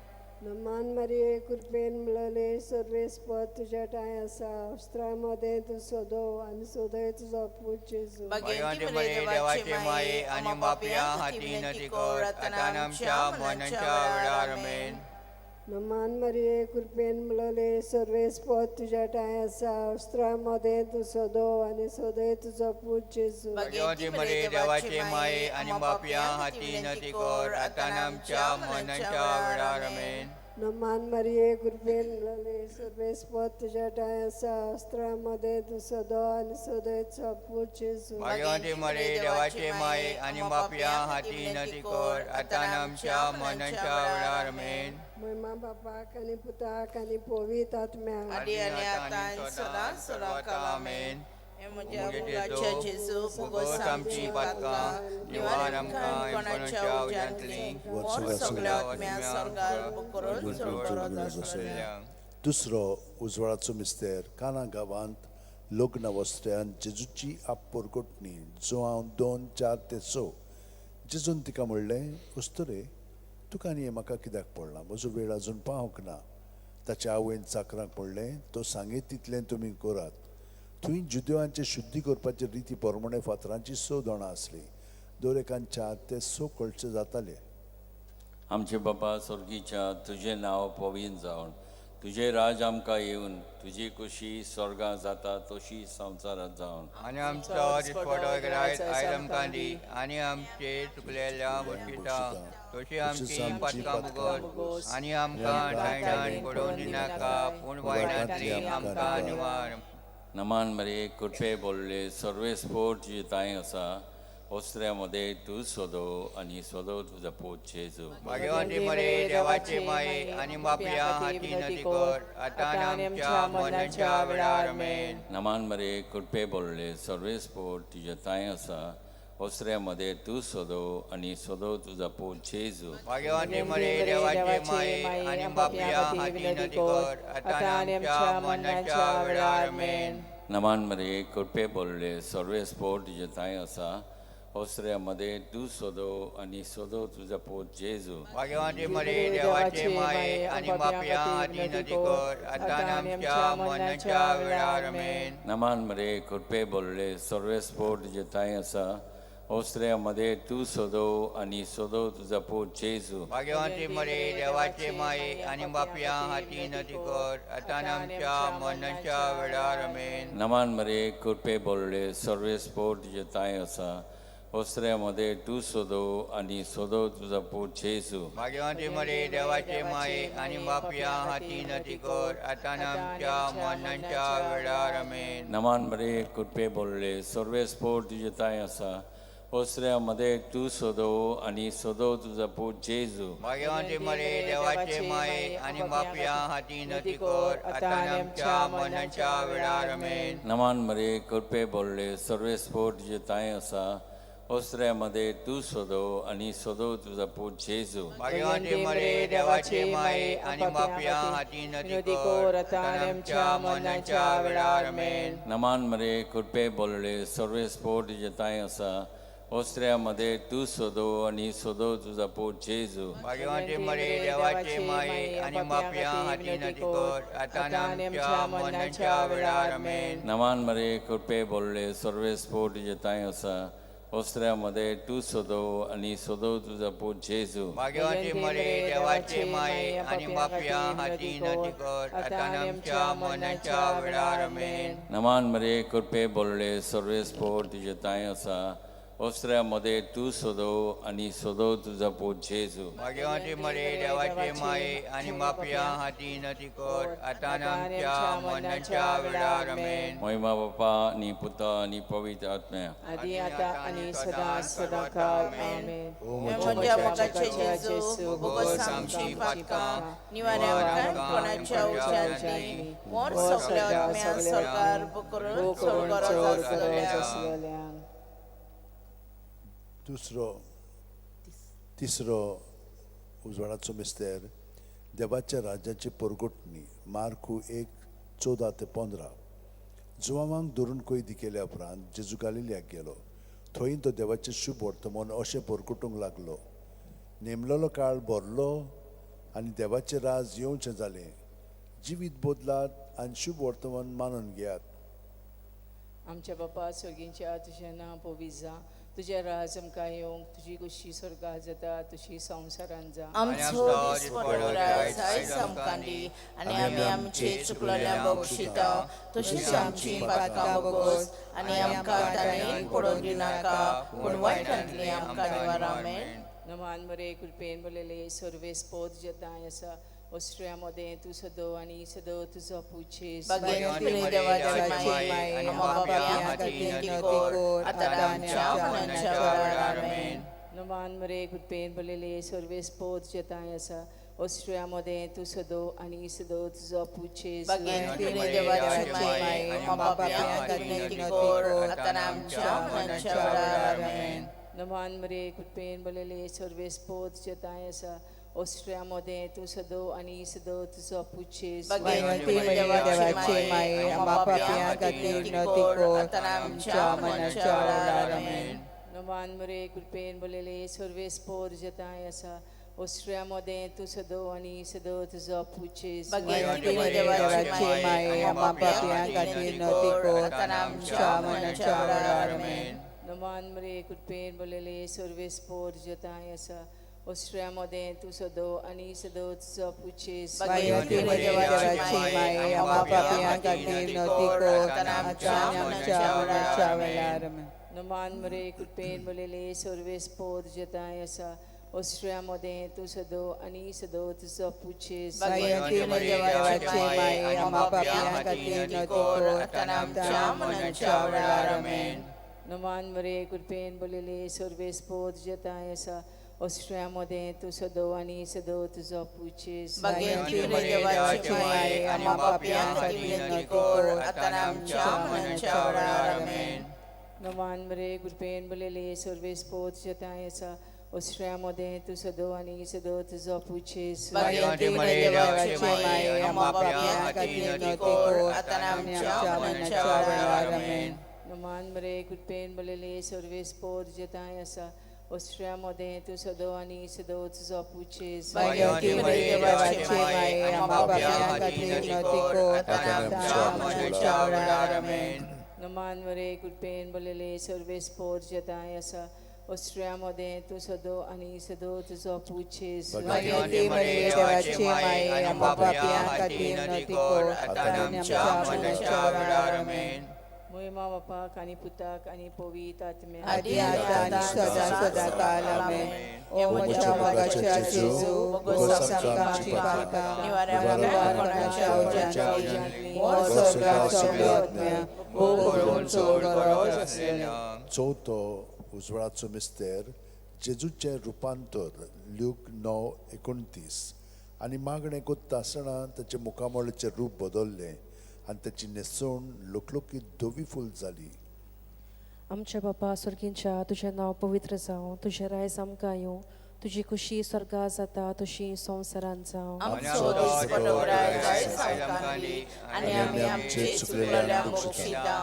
नमान मरिये कृपेन मिळाले सर्वेस्पद तुझ्या ठाई असा वस्त्रामध्ये तू सोदो आणि सोदय तुझा पूज जेजू भगवंती मरे देवाचे माये आणि पापिया हाती विनंती कर आता आमच्या मरणाच्या वेळार आमेन. नमान मरिये कृपेन मिळाले सर्वेस्पद तुझ्या ठाई असा वस्त्रामध्ये तू सोदो आणि सोदय तुझा पूज जेजू भगवंती मरे देवाचे माये आणि पापिया हाती विनंती कर आता आमच्या मरणाच्या वेळार आमेन. नमान मरिये कृपेन मिळाले सर्वेस्पद तुझ्या ठाई असा वस्त्रामध्ये तू सोदो आणि सोदय तुझा पूज जेजू भगवंती मरे देवाचे माये आणि पापिया हाती विनंती कर आता आमच्या मरणाच्या वेळार आमेन. महिमा बापाक आणि पुताक आणि पवित्र आत्म्याक आदी आणि आता आणि सदा सदा आमेन. म्हज्या मुगाच्या जेजू भोगोस आमची पातकां निवार आमकां कोणाच्या उज्यांतली वर सगळ्या आत्म्या स्वर्गार बुकरून चोरडो. दुसरो उजवाडाचो मिस्तेर काना गांवांत लग्न वस्त्यान जेजूची आपोरकोटणी जो हांव 2, 4 ते 6 जेजून तिका म्हणलें उस्तुरे तुका आनी हें म्हाका कित्याक पडला म्हजो वेळ अजून पावंक ना. ताच्या आवयन चाकरांक म्हणलें तो सांगीत तितलें तुमी करात. थंय जुदेवांचे शुद्धी करपाचे रिती प्रमाणे फातरांची 6 दोणां आसलीं. दर एकान 4 ते 6 कळचे जाताले. आमचे बापा स्वर्गीच्या तुझें नांव पवित्र जावन तुझे राज आमकां येवन तुजी खुशी स्वर्गांत जाता तशी संवसारांत जावन आणि आमचो दिसपडो आयज आमकां दी आणि आमचे चुकलेल्या वस्तिता तशी आमची पातकां भोगोस आणि आमकां डायणान पडोवन दिनाका पूण वायटांतली आमकां निवार. नमान मरे कृपे बोलले सर्वेस्फोट तुझे ताई आसा ओस्त्र्यामध्ये तू सोदो आणि सोदो तुझा पोट जेजू भगवंती मरे देवाचे माये आणि पापिया हाती विनंती कर आता आमच्या मरणाच्या वेळार आमेन. नमान मरे कृपे बोलले सर्वेस्फोट तुझे ताई आसा ओस्त्र्यामध्ये तू सोदो आणि सोदो तुझा पोट जेजू भगवंती मरे देवाचे माये आणि पापिया हाती विनंती कर आता आमच्या मरणाच्या वेळार आमेन. नमान मरे कृपे बोलले सर्वेस्फोट तुझे ताई आसा ओस्त्र्यामध्ये तू सोदो आणि सोदो तुझा पोट जेजू भगवंती मरे देवाचे माये आणि पापिया हाती विनंती कर आता आमच्या मरणाच्या वेळार आमेन. नमान मरे कृपे बोलले सर्वेस्फोट तुझे ताई आसा ओस्त्र्यामध्ये तू सोदो आणि सोदो तुझा पोट जेजू भगवंती मरे देवाचे माये आणि पापिया हाती विनंती कर आता आमच्या मरणाच्या वेळार आमेन. नमान मरे कृपे बोलले सर्वेस्फोट तुझे ताई आसा ओस्त्र्यामध्ये तू सोदो आणि सोदो तुझा पोट जेजू भगवंती मरे देवाचे माये आणि पापिया हाती विनंती कर आता आमच्या मरणाच्या वेळार आमेन. नमान मरे कृपे बोलले सर्वेस्फोट तुझे ताई आसा ओस्त्र्यामध्ये तू सोदो आणि सोदो तुझा पोट जेजू भगवंती मरे देवाचे माये आणि पापिया हाती विनंती कर आता आमच्या मरणाच्या वेळार आमेन. नमान मरे कृपे बोलले सर्वेस्फोट तुझे ताई आसा ओस्त्र्यामध्ये तू सोदो आणि सोदो तुझा पोट जेजू भगवंती मरे देवाचे माये आणि पापिया हाती विनंती कर आता आमच्या मरणाच्या वेळार आमेन. नमान मरे कृपे बोलले सर्वेस्फोट तुझे ताई आसा ओस्त्र्यामध्ये तू सोदो आणि सोदो तुझा पोट जेजू भगवंती मरे देवाचे माये आणि पापिया हाती विनंती कर आता आमच्या मरणाच्या वेळार आमेन. नमान मरे कृपे बोलले सर्वेस्फोट तुझे ताई आसा ओस्त्र्यामध्ये तू सोदो आणि सोदो तुझा पोट जेजू भगवंती मरे देवाचे माये आणि पापिया हाती विनंती कर आता आमच्या मरणाच्या वेळार आमेन. नमान मरे कृपे बोलले सर्वेस्फोट तुझे ताई आसा ओस्त्र्यामध्ये तू सोदो आणि सोदो तुझा पोट जेजू भगवंती मरे देवाचे माये आणि पापिया हाती विनंती कर आता आमच्या मरणाच्या वेळार आमेन. महिमा बापा आणि पुता आणि पवित्र आत्म्या आदी आता आणि सदा सदा काळ आमेन. म्हज्या मोगाचे जेजू भोगोस आमची पातकां निवाऱ्या वाटान कोणाच्या उज्यांतली वर सगळ्या आत्म्या स्वर्गार बुकरून चोरगोरो. तिसरो उजवाडाचो मिस्तेर देवाच्या राज्याची परगोटणी मार्कू 1:14 ते 15 जुवामांक धरून कैदी केल्या उपरांत जेजू गालिल्याक गेलो. थंय तो देवाचें शुभ वर्तमान अशें परगोटूंक लागलो. नेमलेलो काळ भरलो आनी देवाचें राज येवचें जालें. जिवीत बोदलात आनी शुभ वर्तमान मानून घेयात. आमच्या बापा स्वर्गींच्या तुझें नांव पवित्र जा, तुझें राज आमकां येवंक, तुजी कुशी स्वर्गांत जाता तशी संवसारांत जा. आमचो दिसपडो रायज आयज आमकां दी, आनी आमी आमचे चुकलेल्यांक बक्षिता, तशीच आमची पातकां बोगोस, आनी आमकां ताणें पडोवन दिनाका, पूण वायटांतली आमकां निवार. आमेन. नमान बरे कृपेन बोलेले सर्वेस पोत जताय आसा, ऑस्ट्रियामध्ये तू सदो आणि सदो तुझो पुछेस. भगवंत देवाची माय आमच्या हातीन तिकोर, आता आमच्या मनाच्या वेळार. आमेन. नमान बरे कृपेन बोलेले सर्वेस पोत जताय आसा, ऑस्ट्रियामध्ये तू सदो आणि सदो तुझो पुछेस. भगवंत देवाची माय आमच्या हातीन तिकोर, आता आमच्या मनाच्या वेळार. आमेन. नमान बरे कृपेन बोलेले सर्वेस पोत जताय आसा, ऑस्ट्रियामध्ये तू सदो आणि सदो तुझो पुछेस. भगवंत देवाची माय आमच्या हातीन तिकोर, आता आमच्या मनाच्या वेळार. आमेन. नमान बरे कृपेन बोलेले सर्वेस पोत जताय आसा, ऑस्ट्रियामध्ये तू सदो आणि सदो तुझो पुछेस. भगवंत देवाची माय आमच्या हातीन तिकोर, आता आमच्या मनाच्या वेळार. आमेन. नमान बरे कृपेन बोलेले सर्वेस पोत जताय आसा, ऑस्ट्रियामध्ये तू सदो आणि सदो तुझो पुछेस. भगवंत देवाची माय आमच्या हातीन तिकोर, आता आमच्या मनाच्या वेळार. आमेन. नमान बरे कृपेन बोलेले सर्वेस पोत जताय आसा, ऑस्ट्रियामध्ये तू सदो आणि सदो तुझो पुछेस. भगवंत देवाची माय आमच्या हातीन तिकोर, आता आमच्या मनाच्या वेळार. आमेन. नमान बरे कृपेन बोलेले सर्वेस पोत जताय आसा, ऑस्ट्रियामध्ये तू सदो आणि सदो तुझो पुछेस. भगवंत देवाची माय आमच्या हातीन तिकोर, आता आमच्या मनाच्या वेळार. आमेन. नमान बरे कृपेन बोलेले सर्वेस पोत जताय आसा, ऑस्ट्रियामध्ये तू सदो आणि सदो तुझो पुछेस. भगवंत देवाची माय आमच्या हातीन तिकोर, आता आमच्या मनाच्या वेळार. आमेन. नमान बरे कृपेन बोलेले सर्वेस पोत जताय आसा, ऑस्ट्रियामध्ये तू सदो आणि सदो तुझो पुछेस. भगवंत देवाची माय आमच्या हातीन तिकोर, आता आमच्या मनाच्या वेळार. आमेन. नमान बरे कृपेन बोलेले सर्वेस पोत जताय आसा, ऑस्ट्रियामध्ये तू सदो आणि सदो तुझो पुछेस. भगवंत देवाची माय आमच्या हातीन तिकोर, आता आमच्या मनाच्या वेळार. आमेन. महिमा बापाक आणि पुताक आणि पवित्र आत्म्याक. आदी आता आणि सदा काल. आमेन. ओ म्हज्या मोगाच्या जेजू, भोगोस आमची पातकां, निवाऱ्या कोणाच्या ओज्यांतली, ओ स्वर्गाचो आत्म्या, भोग करून चोड गरज आसलेल्या. चवथो उजवाडाचो मिस्तेर जेजूचें रुपांतर ल्यूक 9:29. आनी मागणें कोत्ता आसतना ताचे मुखामळाचें रूप बदल्लें आनी ताची न्हेसवण लोकलोकीत धवी फूल जाली. आमच्या बापा स्वर्गींच्या तुझें नांव पवित्र जावं, तुझें रायज आमकां येवं, तुजी खुशी स्वर्गांत जाता तशी संवसारांत जावं. आमचो दिसपडो रायज आयज आमकां दी, आनी आमी आमचे चुकलेल्यांक बक्षिता,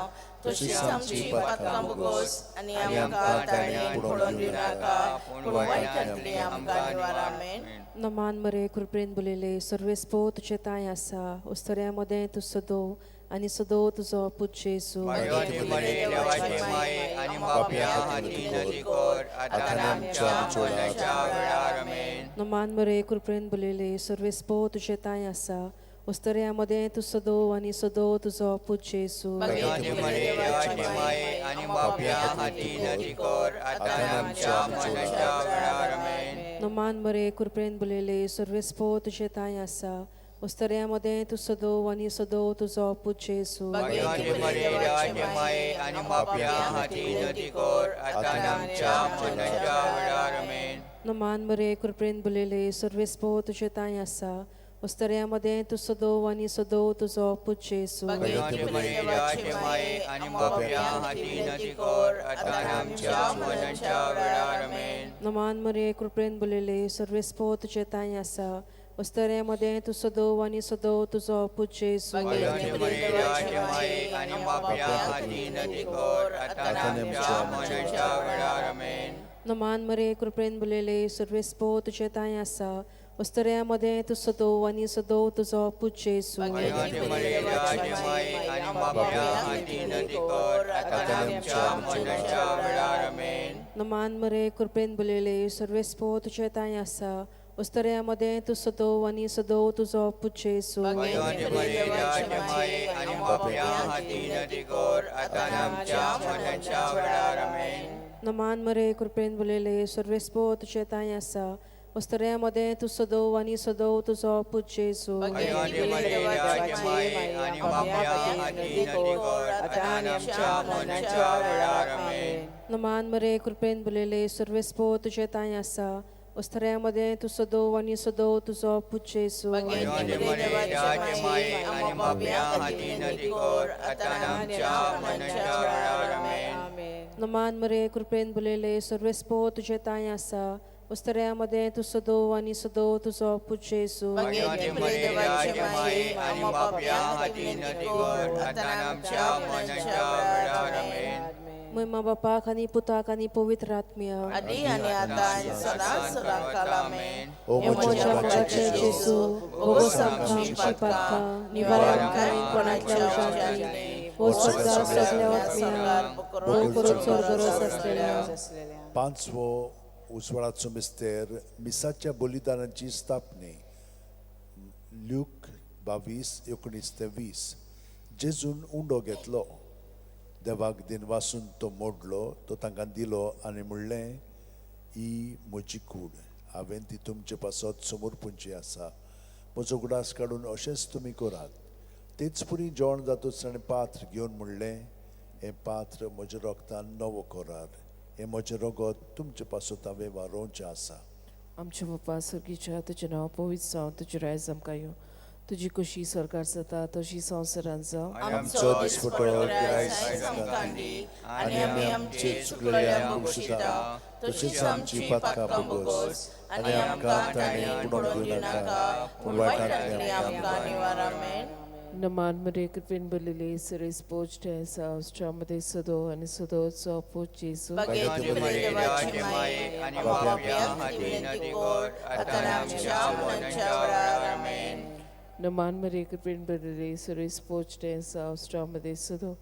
तशीच आमची पातकां बोगोस, आनी आमकां ताणें पडोवन दिनाका, पूण वायटांतली आमकां निवार. आमेन. नमान मरे कृपेन बोलेले सर्वेस पोत तुझे ताय आसा, उस्तऱ्यामध्ये तू सदो आणि सदो तुझो पूत जेजू. भगवंत देवाची माय आमच्या हातीन तिकोर, आता आमच्या मनाच्या वेळार. आमेन. नमान मरे कृपेन बोलेले सर्वेस पोत तुझे ताय आसा, उस्तऱ्यामध्ये तू सदो आणि सदो तुझो पूत जेजू. भगवंत देवाची माय आमच्या हातीन तिकोर, आता आमच्या मनाच्या वेळार. आमेन. नमान मरे कृपेन बोलेले सर्वेस पोत तुझे ताय आसा, उस्तऱ्यामध्ये तू सदो आणि सदो तुझो पूत जेजू. भगवंत देवाची माय आमच्या हातीन तिकोर, आता आमच्या मनाच्या वेळार. आमेन. नमान मरे कृपेन बोलेले सर्वेस पोत तुझे ताय आसा, उस्तऱ्यामध्ये तू सदो आणि सदो तुझो पूत जेजू. भगवंत देवाची माय आमच्या हातीन तिकोर, आता आमच्या मनाच्या वेळार. आमेन. नमान मरे कृपेन बोलेले सर्वेस पोत तुझे ताय आसा, उस्तऱ्यामध्ये तू सदो आणि सदो तुझो पूत जेजू. भगवंत देवाची माय आमच्या हातीन तिकोर, आता आमच्या मनाच्या वेळार. आमेन. नमान मरे कृपेन बोलेले सर्वेस पोत तुझे ताय आसा, उस्तऱ्यामध्ये तू सदो आणि सदो तुझो पूज्य येसू भगवंती मरियाची माई आणि बाप्या हातीन तिकोर आता आमच्या मरणाच्या वेळार आमेन. नमान मरे कृपेन बोलेले सर्वेस्पो तुझे ताई आसा उस्तऱ्यामध्ये तू सदो आणि सदो तुझो पूज्य येसू भगवंती मरियाची माई आणि बाप्या हातीन तिकोर आता आमच्या मरणाच्या वेळार आमेन. नमान मरे कृपेन बोलेले सर्वेस्पो तुझे ताई आसा उस्तऱ्यामध्ये तू सदो आणि सदो तुझो पूज्य येसू भगवंती मरियाची माई आणि बाप्या हातीन तिकोर आता आमच्या मरणाच्या वेळार आमेन. नमान मरे कृपेन बोलेले सर्वेस्पो तुझे ताई आसा उस्तऱ्यामध्ये तू सदो आणि सदो तुझो पूज्य येसू भगवंती मरियाची माई आणि बाप्या हातीन तिकोर आता आमच्या मरणाच्या वेळार आमेन. नमान मरे कृपेन बोलेले सर्वेस्पो तुझे ताई आसा उस्तऱ्यामध्ये तू सदो आणि सदो तुझो पूज्य येसू भगवंती मरियाची माई आणि बाप्या हातीन तिकोर आता आमच्या मरणाच्या वेळार आमेन. महिमा बापाक आणि पुताक आणि पवित्र आत्म्या आदी आणि आता आणि सदा सदाकाल आमेन. ओ मोच्या मुखाचे येसू बोगस आमची पातका निवारण कायन कोणाच्या उजाडली ओ सगळा सगळ्या आत्म्या बोल करून स्वर्गरस असलेल्या पांचवो उजवाडाचो मिस्तेर मिसाच्या बलिदानाची स्थापने ल्यूक 22:19-20. जेजून उंडो घेतलो देवाक दिन वासून तो मोडलो तो तांकां दिलो आनी म्हणलें ही म्हजी कूड हांवें ती तुमचे पासत समोर पुंची आसा म्हजो उगडास काडून अशेंच तुमी करात. तेच पुरी जेवण जातूच ताणें पात्र घेवन म्हणलें हें पात्र म्हज्या रोगतान नवो करार हें म्हजें रगत तुमचे पासत हांवें वारोवचें आसा. आमचे बापा सर्गीच्या तुजें नांव पवित्र जावं तुजें रायज आमकां येवं तुजी कशी सरकार जाता तशी संवसारांत जावं आमचो दिसपटो गिरायक आयज आमकां आमकां दी दी आनी आमी आमचे चुकलेल्यांक बक्षिता तशीच आमची पातकां बगोस आनी आमकां ताणें पडोवंक दिनाका पूण वायटांतल्यान आमकां निवार आमेन. नमान मरे कृपेन बलिले सरेस पोचते सावस्ट्रामध्ये सदो आणि सदोचो पोच येसू भगवंती मरियाची माई आणि बाप्या हातीन तिकोर आता आमच्या मरणाच्या वेळार आमेन. नमान मरे कृपेन बलिले सरेस पोचते सावस्ट्रामध्ये सदो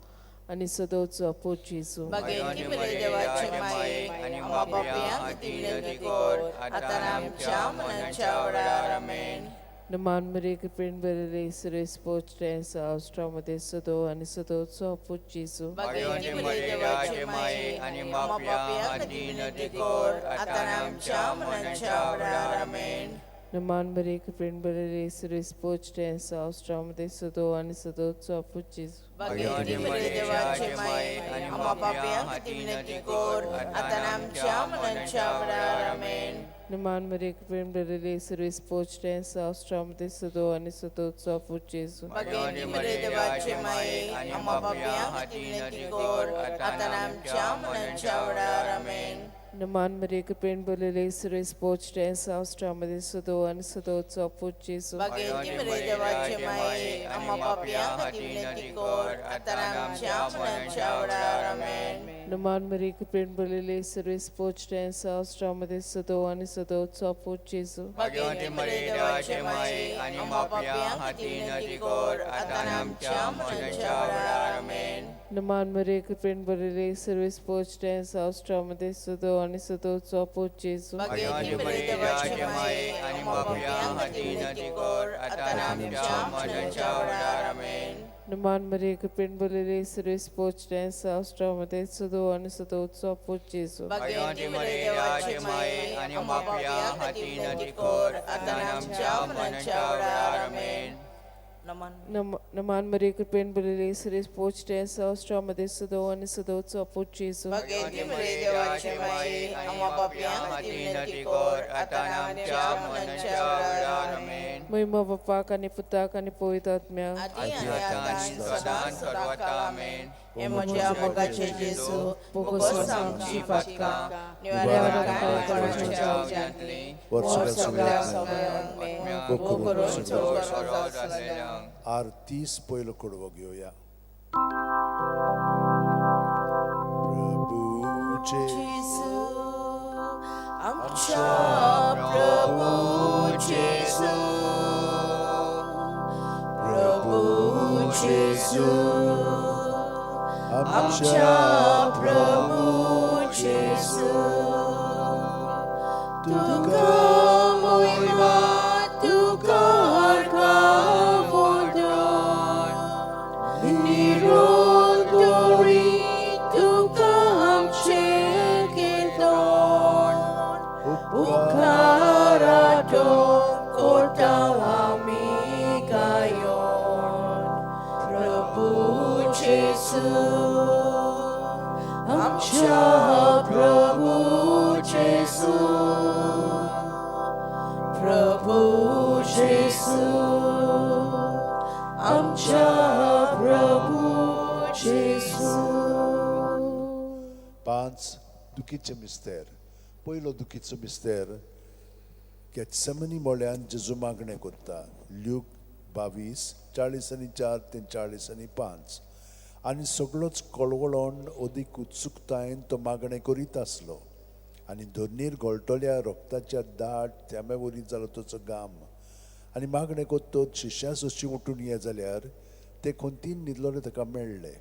आणि सदोचो पोच येसू भगवंती मरियाची माई आणि बाप्या हातीन तिकोर आता आमच्या मरणाच्या वेळार आमेन. नमान मरे कृपेन बलिले सरेस पोचते सावस्ट्रामध्ये सदो आणि सदोचो पोच येसू भगवंती मरियाची माई आणि बाप्या हातीन तिकोर आता आमच्या मरणाच्या वेळार आमेन. नमान मरे कृपेन बलिले सरेस पोचते सावस्ट्रामध्ये सदो आणि सदोचो पोच येसू भगवंती मरियाची माई आणि बाप्या हातीन तिकोर आता आमच्या मरणाच्या वेळार आमेन. नमान मरे कृपेन बलिले सरेस पोचते सावस्ट्रामध्ये सदो आणि सदोचो पोच येसू भगवंती मरियाची माई आणि बाप्या हातीन तिकोर आता आमच्या मरणाच्या वेळार आमेन. नमान मरे कृपेन बलिले सरेस पोचते सावस्ट्रामध्ये सदो आणि सदोचो पोच येसू भगवंती मरियाची माई आणि बाप्या हातीन तिकोर आता आमच्या मरणाच्या वेळार आमेन. नमान मरे कृपेन बलिले सरेस पोचते सावस्ट्रामध्ये सदो आणि सदोचो पोच येसू भगवंती मरियाची माई आणि बाप्या हातीन तिकोर आता आमच्या मरणाच्या वेळार आमेन. नमान मरे कृपेन बलिले सरेस पोचते सावस्ट्रामध्ये सदो आणि सदोचो पोच येसू भगवंती मरियाची माई आणि बाप्या हातीन तिकोर आता आमच्या मरणाच्या वेळार आमेन. नमान मरे कृपेन बलिले सरेस पोचते सावस्ट्रामध्ये सदो आणि सदोचो पोच येसू भगवंती मरियाची माई आणि बाप्या हातीन तिकोर आता आमच्या मरणाच्या वेळार आमेन. नमान मरे कृपेन बलिले सरेस पोचते सावस्ट्रामध्ये सदो आणि सदोचो पोच येसू भगवंती मरियाची माई आणि बाप्या हातीन तिकोर आता आमच्या मरणाच्या वेळार आमेन. महिमा बापाक आणि पुताक आणि पवित्र आत्म्या आदी आणि आता आणि सदा सदाकाल आमेन. हे म्हज्या मोगाचे जेजू बोगस आमची पातकां निवारण कोणाच्या उजाडली वर्सां सगळ्या सगळ्यांक करून स्वर्गांत असलेल्यांक आरतीस पयलो कडवो घेवया. प्रभूचे जेजू आमच्या प्रभू जेजू प्रभू जेजू आमच्या प्रभू जेजू तुका महिमा तुका निरोधोरी तुका आमचे कीर्तन उपकाराचो कोटा आमी गायोन प्रभू जेजू आमच्या प्रभू जेजू प्रभू जेजू आमच्या प्रभू जेजू 5 दुखीचे मिस्तेर. पयलो दुखीचो मिस्तेर गेत्सेमनी मोळ्यान जेजू मागणें कोत्ता. ल्यूक 22:40-4 ते 40-5. आनी सगळोच कळवळोन ओदीक उत्सुकतायेन तो मागणें करीत आसलो. आनी दोनीर गळटोल्या रोगताच्या दाट थेंब्या वरी जालो ताचो घाम. आनी मागणें कोत्तोच शिश्यां सोशी उठून ये जाल्यार ते खोंतीन न्हिदलोले ताका मेळ्ळे.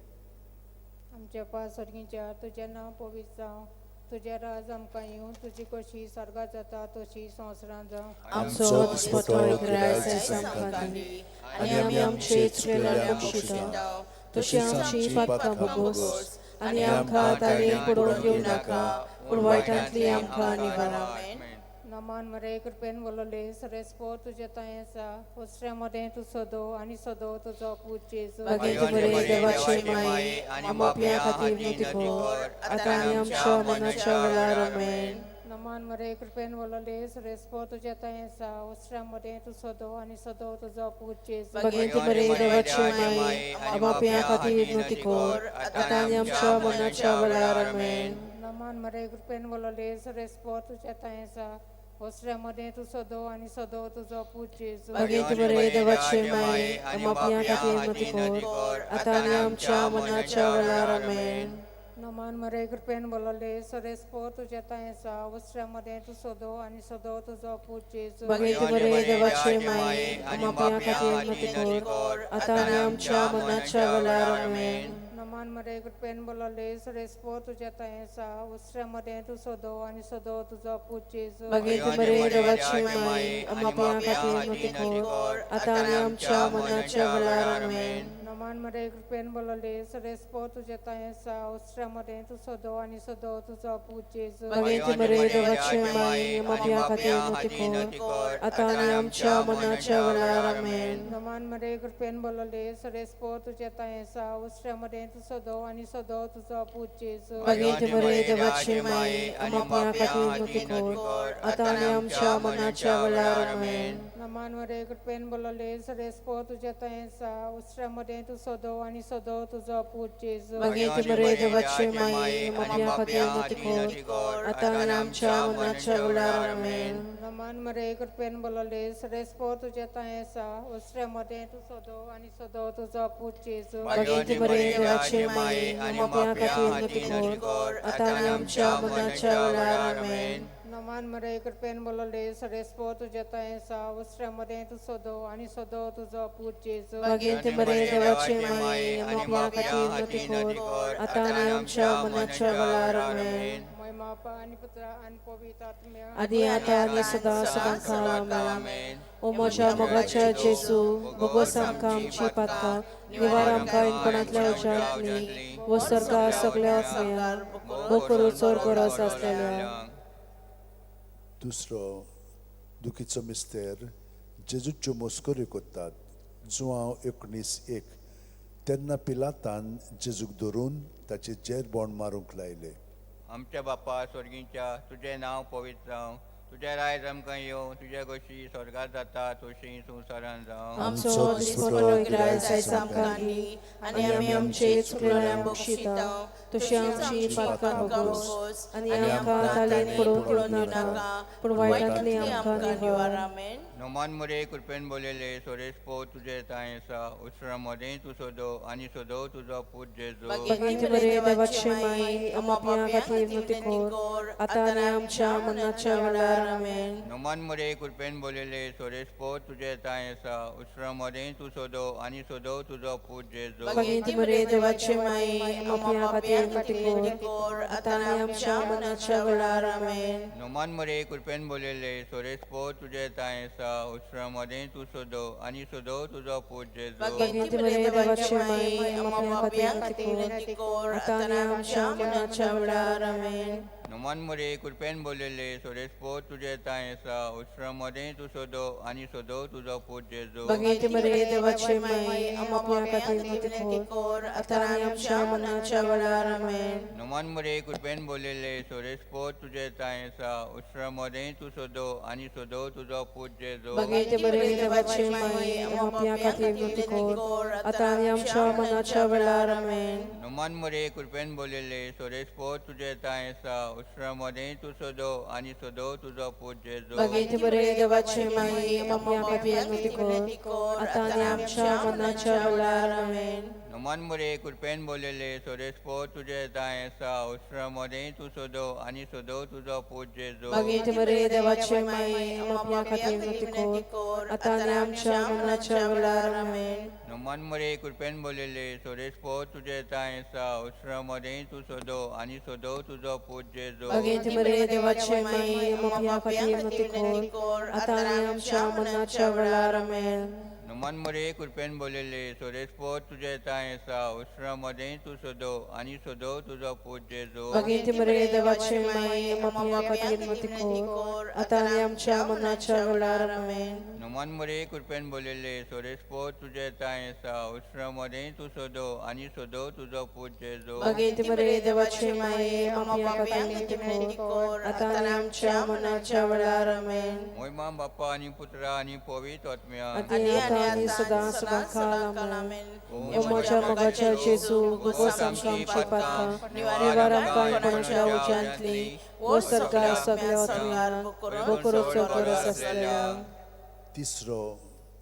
आमच्या पासर्गीच्या तुजें नांव पवित्र जावं तुजें राज आमकां येवं तुजी कशी स्वर्गांत जाता तशी संवसारांत जावं आमचो दिसपट्टो रायज आमकां दी आनी आमी आमचे चुकलेल्यांक बक्षिता तशी आमची पातकां भोगोस आनी आमकां ताळयेक पडोवन दिवं नाका पूण वायटांतली आमकां निवारा. नमान मरे कृपेन बोलले सरेस्पो तुजे तांय आसा उसऱ्या मदें तूं सदो आनी सदो तुजो पूत जेजू भगेंत बरे देवाचे माये आमोपल्या खातीर नुती कर आतां आनी आमच्या मनाच्या वेळार आमेन. नमान मरे कृपेन बोलले सरेस्पो तुजे तांय आसा उसऱ्या मदें तूं सदो आनी सदो तुजो पूत जेजू भगेंत बरे देवाचे माये आमोपल्या खातीर नुती कर आतां आनी आमच्या मनाच्या वेळार आमेन. नमान मरे कृपेन बोलले सरेस्पो तुजे तांय आसा उसऱ्या मदें तूं सदो आनी सदो तुजो पूत जेजू भगेंत बरे देवाचे माये आमोपल्या खातीर नुती कर आतां आनी आमच्या मनाच्या वेळार आमेन. नमान मरे कृपेन बोलले सरेस्पो तुजे तांय आसा उसऱ्या मदें तूं सदो आनी सदो तुजो पूत जेजू भगेंत बरे देवाचे माये आमोपल्या खातीर नुती कर आतां आनी आमच्या मनाच्या वेळार आमेन. नमान मरे कृपेन बोलले सरेस्पो तुजे तांय आसा उसऱ्या मदें तूं सदो आनी सदो तुजो पूत जेजू भगेंत बरे देवाचे माये आमोपल्या खातीर नुती कर आतां आनी आमच्या मनाच्या वेळार आमेन. नमान मरे कृपेन बोलले सरेस्पो तुजे तांय आसा उसऱ्या मदें तूं सदो आनी सदो तुजो पूत जेजू भगेंत बरे देवाचे माये आमोपल्या खातीर नुती कर आतां आनी आमच्या मनाच्या वेळार आमेन. नमान मरे कृपेन बोलले सरेस्पो तुजे तांय आसा उसऱ्या मदें तूं सदो आनी सदो तुजो पूत जेजू भगेंत बरे देवाचे माये आमोपल्या खातीर नुती कर आतां आनी आमच्या मनाच्या वेळार आमेन. नमान मरे कृपेन बोलले सरेस्पो तुजे तांय आसा उसऱ्या मदें तूं सदो आनी सदो तुजो पूत जेजू भगेंत बरे देवाचे माये आमोपल्या खातीर नुती कर आतां आनी आमच्या मनाच्या वेळार आमेन. नमान मरे कृपेन बोलले सरेस्पो तुजे तांय आसा उसऱ्या मदें तूं सदो आनी सदो तुजो पूत जेजू भगेंत बरे देवाचे माये आमोपल्या खातीर नुती कर आतां आनी आमच्या मनाच्या वेळार आमेन. नमान मरे कृपेन बोलले सरेस्पो तुजे तांय आसा उसऱ्या मदें तूं सदो आनी सदो तुजो पूत जेजू भगेंत बरे देवाचे माये आमोपल्या खातीर नुती कर आतां आनी आमच्या मनाच्या वेळार आमेन. महिमा आनी पुत्र आनी पवित्र आत्म्या आदी आतां आनी सदां सदांकाळ आमेन. ओ म्हज्या मोगाच्या जेजू भोगोस आमकां आमची पातकां निवार आमकां इनपणांतल्या उज्यांतली वो सर्गा सगळ्या आत्म्याक भोग करूं चोर गरज आसलेल्या. दुसरो दुखीचो मिस्तेर जेजूच्यो मोस्कोऱ्यो कोत्तात. जुआंव 19:1. तेन्ना पिलातान जेजूक धरून ताचे जेर बोंड मारूंक लायले. आमच्या बापा स्वर्गीच्या तुजें नांव पवित्र जावं तुजें रायज आमकां येवं तुजे कशी स्वर्गांत जाता तशी संवसारांत जावं. आमचो दिसपट्टो रायज आयज आमकां दी आनी आमी आमचे चुकलेल्यांक बक्षिता तशी आमची पातकां भोगोस आनी आमकां ताळयेक पडोवन दिवं नाका पूण वायटांतली आमकां निवार. आमेन. नोमान मुरे कृपेन बोलेले सोरेस पो तुझे तायेसा उस्रामध्ये तू सोदो आणि सोदो तुझा पूत जेजू Bagaimana beri dewacie mai, amapia katir nutikor, atani amcha manacha velar, amen. Noman मुरे कृपेन बोलेले सोरेस पो तुझे तायेसा उस्रामध्ये तू सोदो आणि सोदो तुझा पूत जेजू Bagaimana beri dewacie mai, amapia katir nutikor, atani amcha manacha velar, amen. Noman मुरे कृपेन बोलेले सोरेस पो तुझे तायेसा उस्रामध्ये तू सोदो आणि सोदो तुझा पूत जेजू Bagaimana beri dewacie mai, amapia katir nutikor, atani amcha manacha velar, amen. Noman मुरे कृपेन बोलेले सोरेस पो तुझे तायेसा उस्रामध्ये तू सोदो आणि सोदो तुझा पूत जेजू Bagaimana beri dewacie mai, amapia katir nutikor, atani amcha manacha velar, amen. Noman मुरे कृपेन बोलेले सोरेस पो तुझे तायेसा उस्रामध्ये तू सोदो आणि सोदो तुझा पूत जेजू Bagaimana beri dewacie mai, amapia katir nutikor, atani amcha manacha velar, amen. Noman मुरे कृपेन बोलेले सोरेस पो तुझे तायेसा उस्रामध्ये तू सोदो आणि सोदो तुझा पूत जेजू Bagaimana beri dewacie mai, amapia katir nutikor, atani amcha manacha velar, amen. Noman मुरे कृपेन बोलेले सोरेस पो तुझे तायेसा उस्रामध्ये तू सोदो आणि सोदो तुझा पूत जेजू Bagaimana beri dewacie mai, amapia katir nutikor, atani amcha manacha velar, amen. Noman मुरे कृपेन बोलेले सोरेस पो तुझे तायेसा उस्रामध्ये तू सोदो आणि सोदो तुझा पूत जेजू Bagaimana beri dewacie mai, amapia katir nutikor, atani amcha manacha velar, amen. Noman मुरे कृपेन बोलेले सोरेस पो तुझे तायेसा उस्रामध्ये तू सोदो आणि सोदो तुझा पूत जेजू Bagaimana beri dewacie mai, amapia katir nutikor, atani amcha manacha velar, amen. Noman मुरे कृपेन बोलेले सोरेस पो तुझे तायेसा उस्रामध्ये तू सोदो आणि सोदो तुझा पूत जेजू Bagaimana beri dewacie mai, amapia katir nutikor, atani amcha manacha velar, amen. मोहिमा बाप्पा आणि पुत्र आणि पवित्र आत्म्या Ani sada sabakala, amen. Umoja mogocia Jezu, głosem przypadka, niwaram kań ponadla udziętli, ostarga sobie odmian, bokoroco korosastela. तिसरो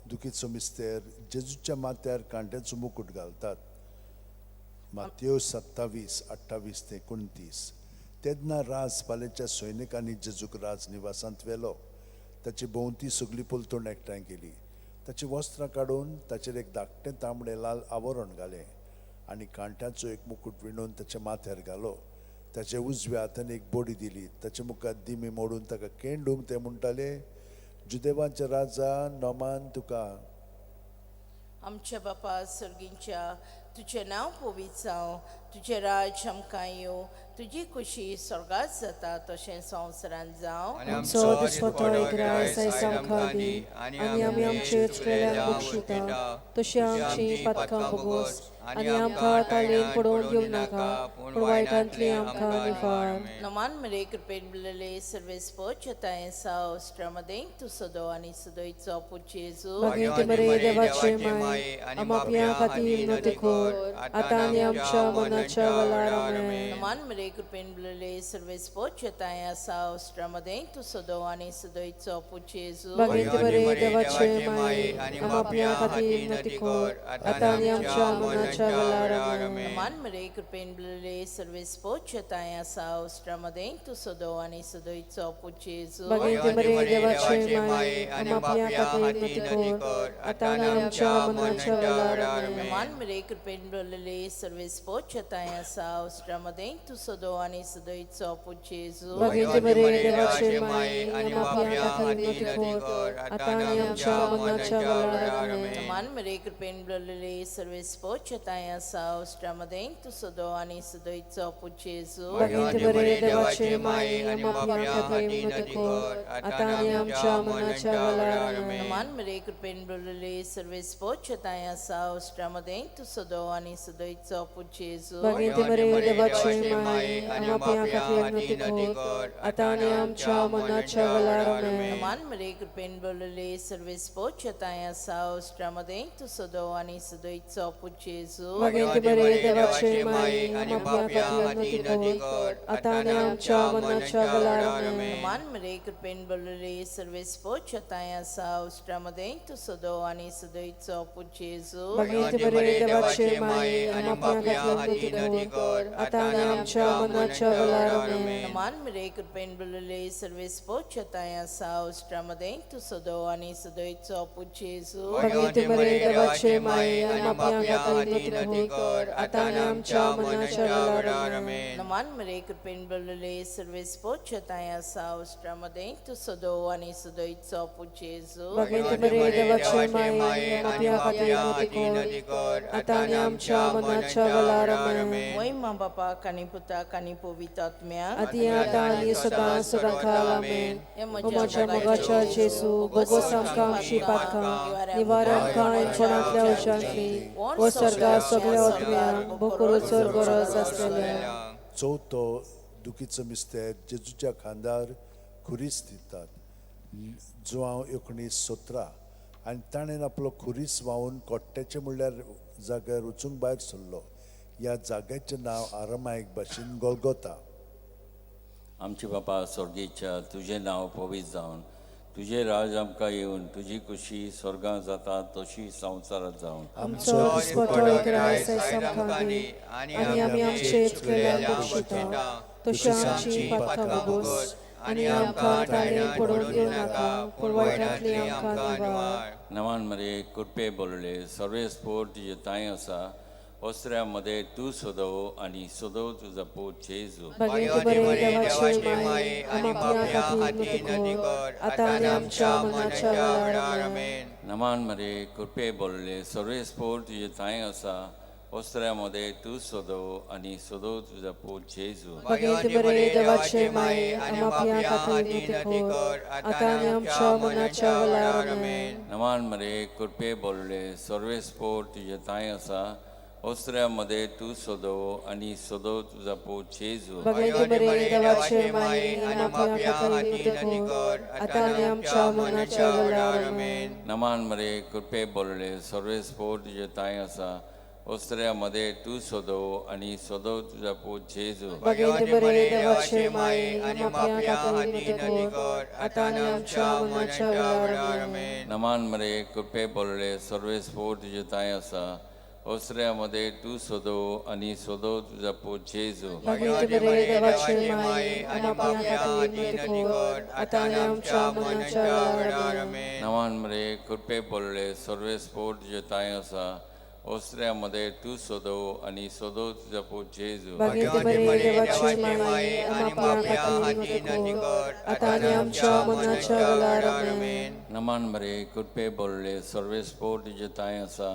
दुखीचो मिस्तेर जेजूच्या माथ्यार कांट्याचो मुकुट घालतात मातयो 27:28 ते 29 तेदना राजपालेच्या सैनिकांनी जेजूक राज निवासांत व्हेलो ताची भोंवती सगळी पलतून एकठांय केली ताची वस्त्रां काडून ताचेर एक धाकटें तांबडें लाल आवरण घालें आनी कांट्याचो एक मुकुट विणून ताच्या माथ्यार घालो ताचे उजव्या हातान एक बोडी दिली ताच्या मुखार दिमी मोडून ताका केंडूंक ते म्हणटाले जुदेवांचे राजा नोमान तुका आमच्या बापा सर्गींच्या तुझे नाव पवित्र जावं तुझे राज आमकां येवं तुजी खुशी स्वर्गात जाता तशें संवसारांत जावं Amco dyspotory graj zajsamkali, ani ami amci uczklele buksita, to się amci patka bogos, ani amka talin podon yumnaka, podwajtantli amka nifar. नमान मरे कृपेन बिलले सर्वेस पोचताय साव स्ट्रमदें तु सदो आणि सदोइचो पुचेजू Bagaimana beri dewacie mai, amapia katir nutikor, atani amca manacha velar, amen. नमान मरे कृपेन बिलले सर्वेस पोचताय साव स्ट्रमदें तु सदो आणि सदोइचो पुचेजू Bagaimana beri dewacie mai, amapia katir nutikor, atani amca manacha velar, amen. नमान मरे कृपेन बिलले सर्वेस पोचताय साव स्ट्रमदें तु सदो आणि सदोइचो पुचेजू Bagaimana beri dewacie mai, amapia katir nutikor, atani amca manacha velar, amen. नमान मरे कृपेन बिलले सर्वेस पोचताय साव स्ट्रमदें तु सदो आणि सदोइचो पुचेजू Bagaimana beri dewacie mai, amapia katir nutikor, atani amca manacha velar, amen. नमान मरे कृपेन बिलले सर्वेस पोचताय साव स्ट्रमदें तु सदो आणि सदोइचो पुचेजू Bagaimana beri dewacie mai, amapia katir nutikor, atani amca manacha velar, amen. नमान मरे कृपेन बिलले सर्वेस पोचताय साव स्ट्रमदें तु सदो आणि सदोइचो पुचेजू Gesù, Baghinti Maria, devace mai, ama pia katri nutikot, atani amcha manacha valarame. Naman Maria, कृपेन बोलले सर्व स्पोच्छताया साव स्ट्रामध्ये तू सदो आणि सदोईचा पूज्य Gesù, Baghinti Maria, devace mai, ama pia katri nutikot, atani amcha manacha valarame. Naaman मरे कृपेन बोलले सर्व स्पोच्छताया साव स्ट्रामध्ये तू सदो आणि सदोईचा पूज्य Gesù, Baghinti Maria, devace mai, ama pia katri nutikot, atani amcha manacha valarame. Naaman मरे कृपेन बोलले सर्व स्पोच्छताया साव स्ट्रामध्ये तू सदो आणि सदोईचा पूज्य Gesù, Baghinti Maria, devace mai, ama pia katri nutikot, atani amcha manacha valarame. Naaman मरे कृपेन बोलले सर्व स्पोच्छताया साव स्ट्रामध्ये तू सदो आणि सदोईचा पूज्य Gesù, Baghinti Maria, devace mai, ama pia katri nutikot, atani amcha manacha valarame. Moima Bapa Kaniputa Kanipovitaatmya Atiata ani sada sadankalamen. Umacha magacha Jesu, bogosam shipatka, nivaran kain ponatल्या उशांतली, वो सर्गा सगळ्या ओतम्या, बोकरू चोरगोरस असलेल्या. चवथो दुखीचो मिस्तेर जेजूच्या खांदार खुरीस दितात जुवांव 1917 आनी ताणें आपलो खुरीस व्हांवून कोट्ट्याचे म्हणल्यार जाग्यार वचूंक भायर सरलो. ह्या जाग्याचें नांव आरामायक भाशेन गोलगोता. आमचे बापा स्वर्गीच्या तुझे नाव पवित्र जावन तुझे राज आमकां येवन तुजी कुशी स्वर्गांत जाता तशी संवसारांत जावन आमचो दिसपटो रास आमकां दी, आनी आमी आमचे चुकलेल्यांक बक्षिता, तशी आमची पातकां बगोस, आनी आमकां ताळें पडून दिवं नाका, पूण वायटांतली आमकां निवार. नमान मरे कृपे बोलले सर्वेस्पोर तुझे ताय आसा ओस्त्र्यामध्ये तू सोदव आणि सोदव तुझा पोट जेजू. Baghinti Maria, devace mai, ama pia katri nutikot, atani amcha manacha valarame. नमान मरे कृपे बोलले सर्वेस्पोर तुझे ताय आसा ओस्त्र्यामध्ये तू सोदव आणि सोदव तुझा पोट जेजू. Baghinti Maria, devace mai, ama pia katri nutikot, atani amcha manacha valarame. नमान मरे कृपे बोलले सर्वेस्पोर तुझे ताय आसा ओस्त्र्यामध्ये तू सोदव आणि सोदव तुझा पोट जेजू. Baghinti Maria, devace mai, ama pia katri nutikot, atani amcha manacha valarame. नमान मरे कृपे बोलले सर्वेस्पोर तुझे ताय आसा ओस्त्र्यामध्ये तू सोदव आणि सोदव तुझा पोट जेजू. Baghinti Maria, devace mai, ama pia katri nutikot, atani amcha manacha valarame. नमान मरे कृपे बोलले सर्वेस्पोर तुझे ताय आसा ओस्त्र्यामध्ये तू सोदव आणि सोदव तुझा पोट जेजू. Baghinti Maria, devace mai, ama pia katri nutikot, atani amcha manacha valarame. नमान मरे कृपे बोलले सर्वेस्पोर तुझे ताय आसा ओस्त्र्यामध्ये तू सोदव आणि सोदव तुझा पोट जेजू. Baghinti Maria, devace mai, ama pia katri nutikot, atani amcha manacha valarame. नमान मरे कृपे बोलले सर्वेस्पोर तुझे ताय आसा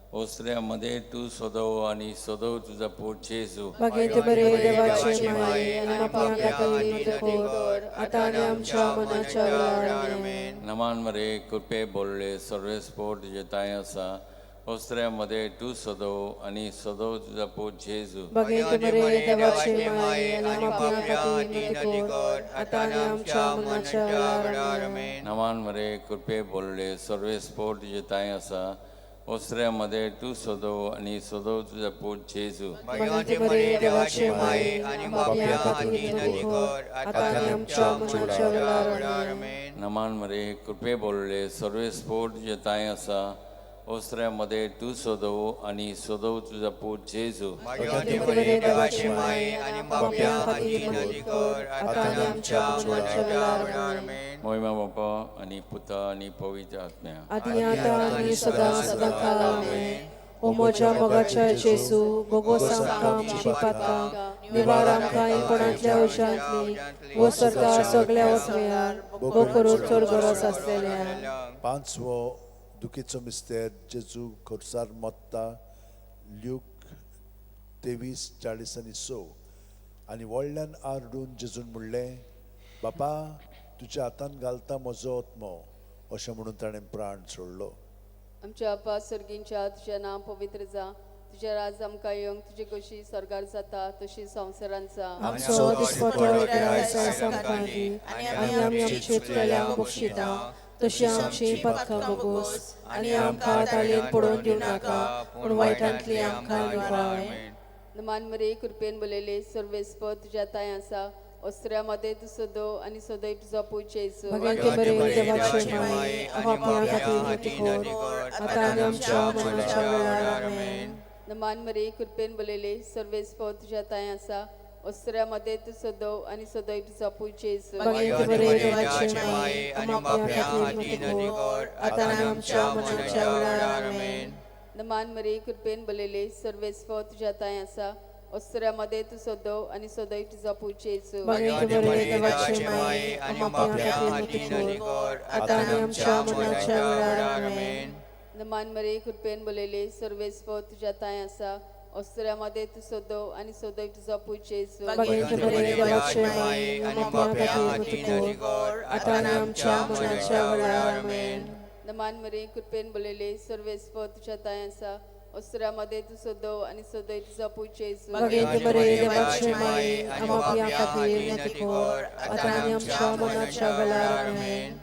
ओस्त्र्यामध्ये तू सोदव आणि सोदव तुझा पोट जेजू. Baghinti Maria, devace mai, ama pia katri nutikot, atani amcha manacha valarame. नमान मरे कृपे बोलले सर्वेस्पोर तुझे ताय आसा ओस्त्र्यामध्ये तू सोदव आणि सोदव तुझा पोट जेजू. Baghinti Maria, devace mai, ama pia katri nutikot, atani amcha manacha valarame. नमान मरे कृपे बोलले सर्वेस्पोर तुझे ताय आसा ओस्त्र्यामध्ये तू सोदव आणि सोदव तुझा पोट जेजू. Baghinti Maria, devace mai, ama pia katri nutikot, atani amcha manacha valarame. नमान मरे कृपे बोलले सर्वेस्पोर तुझे ताय आसा ओस्त्र्यामध्ये तू सोदव आणि सोदव तुझा पोट जेजू. Baghinti Maria, devace mai, ama pia katri nutikot, atani amcha manacha valarame. मोहिमा बापा आणि पुता आणि पवित्र आत्म्या Adi आता आणि सदा सदाकालामेन. Umoja mogacha Jesu, bogos आमकां शिपाता, निवार आमकां इपणांतल्या उशांतली, वो सर्गा सगळ्या ओतम्यार, बोकरू चड गरज आसलेल्या. पांचवो दुखीचो मिस्तेर जेजू खुर्सार मोत्ता ल्यूक 23:40 आनी व्हडल्यान आरडून जेजून म्हणलें, बापा तुज्या हातान घालता म्हजो ओत्मो, अशें म्हणून ताणें प्राण सोडलो. आमच्या बापा सर्गींच्या तुझें नांव पवित्र जा, तुझे राज आमकां येवंक तुजी कशी स्वर्गार जाता तशी संवसारांत जावं आमचो दिसपटो रायस आमकां दी आनी आमी आमचे चुकलेल्यांक बक्षिता तशी आमची पातकां बोगोस आनी आमकां ताळयेन पडोवन दिवं नाका पूण वायटांतली आमकां निवाळ नमान मरे कृपेन बलयले सर्वेस्पर तुज्या ताय आसा अस्त्र्यामध्ये तू सदो आणि सदय तुझा पूज येसू भगवंते बरे देवाचे माये आपापल्या खातीर मती कोर आतां आनी आमच्या मरणाच्या वेळार आमेन नमान मरे कृपेन बलयले सर्वेस्पर तुज्या ताय आसा अस्त्र्यामध्ये तू सदो आणि सदय तुझा पूज येसू भगवंते बरे देवाचे माये आपापल्या खातीर मती कोर आतां आनी आमच्या मरणाच्या वेळार आमेन नमान मरे कृपेन बलयले सर्वेस्पर तुज्या ताय आसा अस्त्र्यामध्ये तू सदो आणि सदय तुझा पूज येसू भगवंते बरे देवाचे माये आपापल्या खातीर मती कोर आतां आनी आमच्या मरणाच्या वेळार आमेन नमान मरे कृपेन बलयले सर्वेस्पर तुज्या ताय आसा अस्त्र्यामध्ये तू सदो आणि सदय तुझा पूज येसू भगवंते बरे देवाचे माये आपापल्या खातीर मती कोर आतां आनी आमच्या मरणाच्या वेळार आमेन नमान मरे कृपेन बलयले सर्वेस्पर तुज्या ताय आसा अस्त्र्यामध्ये तू सदो आणि सदय तुझा पूज येसू भगवंते बरे देवाचे माये आपापल्या खातीर मती कोर आतां आनी आमच्या मरणाच्या वेळार आमेन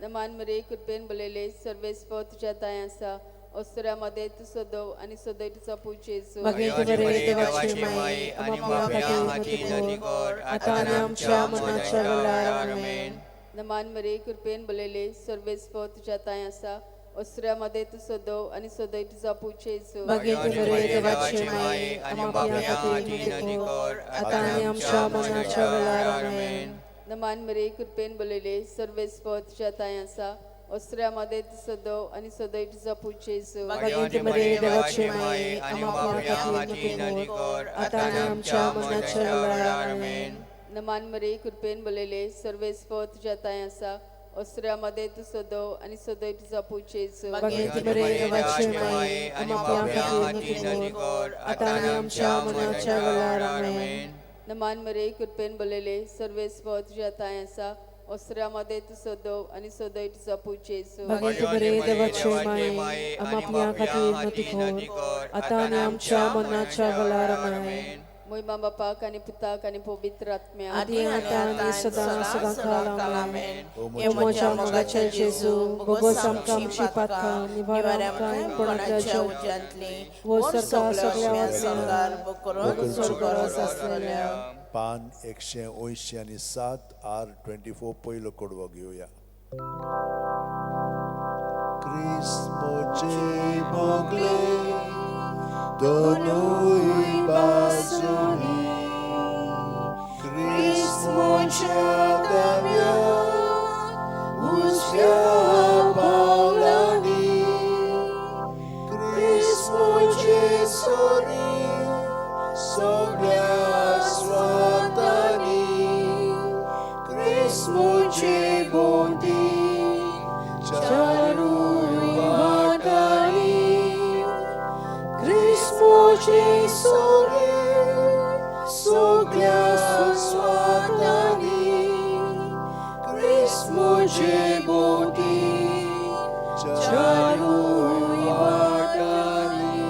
नमान मरे कृपेन बलयले सर्वेस्पर तुज्या ताय आसा अस्त्र्यामध्ये तू सदो आणि सदय तुझा पूज येसू भगवंते बरे देवाचे माये आपापल्या खातीर मती कोर आतां आनी आमच्या मरणाच्या वेळार आमेन नमान मरे कृपेन बलयले सर्वेस्पर तुज्या ताय आसा अस्त्र्यामध्ये तू सदो आणि सदय तुझा पूज येसू भगवंते बरे देवाचे माये आपापल्या खातीर मती कोर आतां आनी आमच्या मरणाच्या वेळार आमेन नमान मरे कृपेन बलयले सर्वेस्पर तुज्या ताय आसा अस्त्र्यामध्ये तू सदो आणि सदय तुझा पूज येसू भगवंते बरे देवाचे माये आपापल्या खातीर मती कोर आतां आनी आमच्या मरणाच्या वेळार आमेन नमान मरे कृपेन बलयले सर्वेस्पर तुज्या ताय आसा अस्त्र्यामध्ये तू सदो आणि सदय तुझा पूज येसू भगवंते बरे देवाचे माये आपापल्या खातीर मती कोर आतां आनी आमच्या मरणाच्या वेळार आमेन नमान मरे कृपेन बलयले सर्वेस्पर तुज्या ताय आसा अस्त्र्यामध्ये तू सदो आणि सदय तुझा पूज येसू भगवंते बरे देवाचे माये आपापल्या खातीर मती कोर आतां आनी आमच्या मरणाच्या वेळार आमेन महिमा बापाक आणि पुताक आणि पवित्र आत्म्या आदी आतां आनी सदां सदांकाळ आमेन ओ म्हज्या मोगाचें जेजू भोगोस आमकां आमची पातकां निवार आमकां कोणाच्या उज्यांतली वो सरकार सगळ्या वाचणार बकरो स्वर्गार आसलेल्या पान 180 आणि 7 R24 पयलो कडवो घेवया. क्रिस्मोचे मोगले दोनूय बाजूनी क्रिस्मोच्या दाव्या उजव्या पावलांनी क्रिस्मोचे सोरी सगळ्या स्वातांनी क्रिस्मोचे भोंवती चारूय वाटांनी क्रिस्मोचे सोरे सगळ्या स्वातांनी क्रिस्मोचे भोंवती चारूय वाटांनी.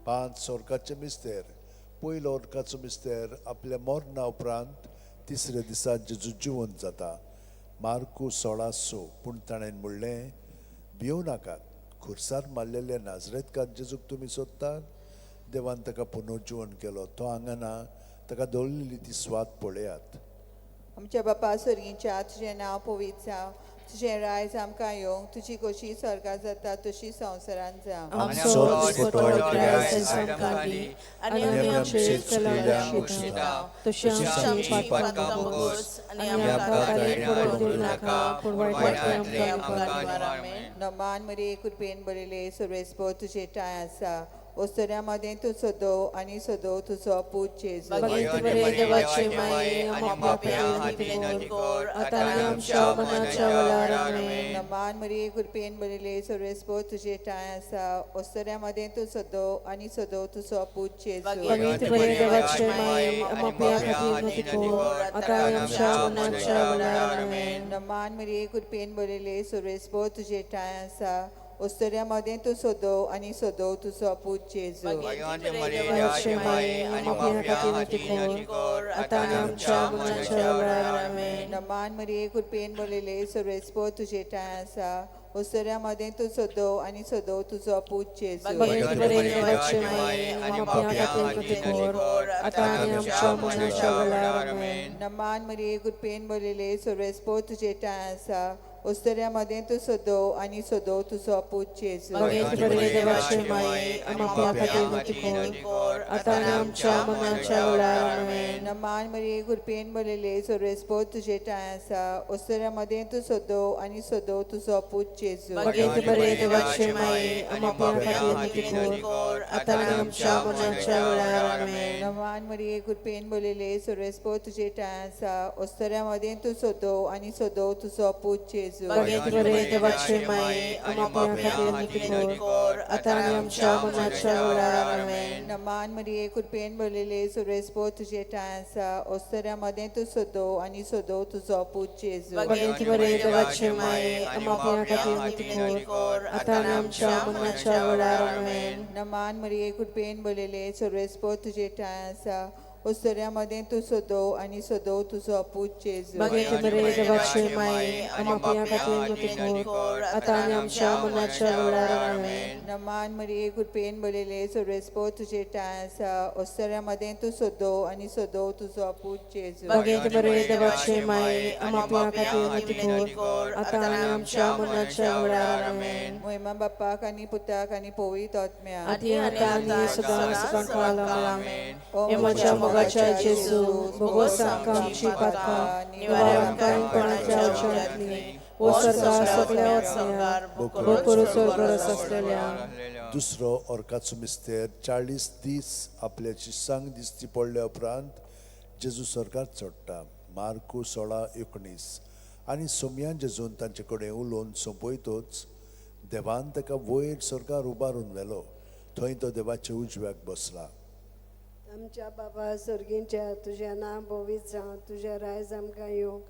पांच स्वर्गाचे मिस्तेर पयलो ओर्काचो मिस्तेर आपल्या मरणा उपरांत तिसऱ्या दिसा जेजू जिवंत जाता. मार्कू 16:6 पूण ताणें म्हणलें भियो नाकात, खुर्सार मारलेल्या नाजरेतकार जेजूक तुमी सोदतात, देवान ताका पुनर्जीवन केलो, तो हांगा ना, ताका दवरलेली ती स्वात पळयात. आमच्या बापा सर्गीच्या तुजें नांव पवित्र जावं, तुजें रायज आमकां येवंक, तुजी कशी स्वर्गार जाता तशी संवसारांत जावं. आमचो दिसपटो रायस आमकां दी आनी आमी आमचे चुकलेल्यांक बक्षिता तशी आमची पातकां बोगोस आनी आमकां ताळयेन पडोवन दिवं नाका पूण वायटांतली आमकां निवार नमान मरे कृपेन बरयले सर्वेस्पर तुजे टाय आसा ओस्तऱ्यामध्ये तू सदो आणि सदो तुझो पूज येसू. भगवंते बरे देवाचे माये आपापल्या खातीर कोर आतां आनी आमच्या मरणाच्या वेळार आमेन. नमान मरे कृपेन बरयले सर्वेस्पर तुजे टाय आसा ओस्तऱ्यामध्ये तू सदो आणि सदो तुझो पूज येसू. भगवंते बरे देवाचे माये आपापल्या खातीर कोर आतां आनी आमच्या मरणाच्या वेळार आमेन. नमान मरे कृपेन बरयले सर्वेस्पर तुजे टाय आसा ओस्तऱ्यामध्ये तू सोदव आणि सोदव तुझो पूत जेजू भगवंत मरिया माये आणि पाप्या खातीर कर आता आनी आमच्या मरणाच्या वेळार आमेन. नमान मरिये कृपेन बोलेले सर्वेस्पो तुझे ठाय आसा ओस्तऱ्यामध्ये तू सोदव आणि सोदव तुझो पूत जेजू भगवंत देवाचे माये आणि पाप्या खातीर कर आता आनी आमच्या मरणाच्या वेळार आमेन. नमान मरिये कृपेन बोलेले सर्वेस्पो तुझे ठाय आसा ओस्तऱ्यामध्ये तू सोदव आणि सोदव तुझो पूत जेजू भगवंत देवाचे माये आणि पाप्या खातीर कर आता आनी आमच्या मरणाच्या वेळार आमेन. नमान मरिये कृपेन बोलेले सर्वेस्पो तुझे ठाय आसा ओस्तऱ्यामध्ये तू सोदव आणि सोदव तुझो पूत जेजू भगवंत देवाचे माये आणि पाप्या खातीर कर आता आनी आमच्या मरणाच्या वेळार आमेन. नमान मरिये कृपेन बोलेले सर्वेस्पो तुझे ठाय आसा ओस्तऱ्यामध्ये तू सोदव आणि सोदव तुझो पूत जेजू भगवंत देवाचे माये आणि पाप्या खातीर कर आता आनी आमच्या मरणाच्या वेळार आमेन. नमान मरिये कृपेन बोलेले सर्वेस्पो तुझे ठाय आसा ओस्तऱ्यामध्ये तू सोदव आणि सोदव तुझो पूत जेजू भगवंत देवाचे माये आणि पाप्या खातीर कर आता आनी आमच्या मरणाच्या वेळार आमेन. नमान मरिये कृपेन बोलेले सर्वेस्पो तुझे ठाय आसा ओस्तऱ्यामध्ये तू सोदव आणि सोदव तुझो पूत जेजू भगवंत देवाचे माये आणि पाप्या खातीर कर आता आनी आमच्या मरणाच्या वेळार आमेन. नमान मरिये कृपेन बोलेले सर्वेस्पो तुझे ठाय आसा ओस्तऱ्यामध्ये तू सोदव आणि सोदव तुझो पूत जेजू भगवंत देवाचे माये आणि पाप्या खातीर कर आता आनी आमच्या मरणाच्या वेळार आमेन. महिमा बापाक आणि पुताक आणि पवित्र आत्म्याक आदी आता आनी सदां सदां काळाला आमेन. ओ म्हज्या मोगाच्या जेजू भगवत आमकां आमची पातकां निवारण काणकोणाच्या अडचणांतली ओ सरकार सगळ्या वचण्यार बोकरू स्वर्गरस आसलेल्या दुसरो ओर्काचो मिस्तेर 40 दीस आपल्याची संग दिसती पडल्या उपरांत जेजू स्वर्गात चडटा. मार्कू 16:19 आनी सोमयान जेजून तांचे कडेन उलोवन सोंपयतोच देवान ताका वयर स्वर्गार उबारून व्हेलो. थंय तो देवाच्या उजव्याक बसला. आमच्या बाबा सर्गींच्या तुझें नांव पवित्र जावं तुझें रायज आमकां येवं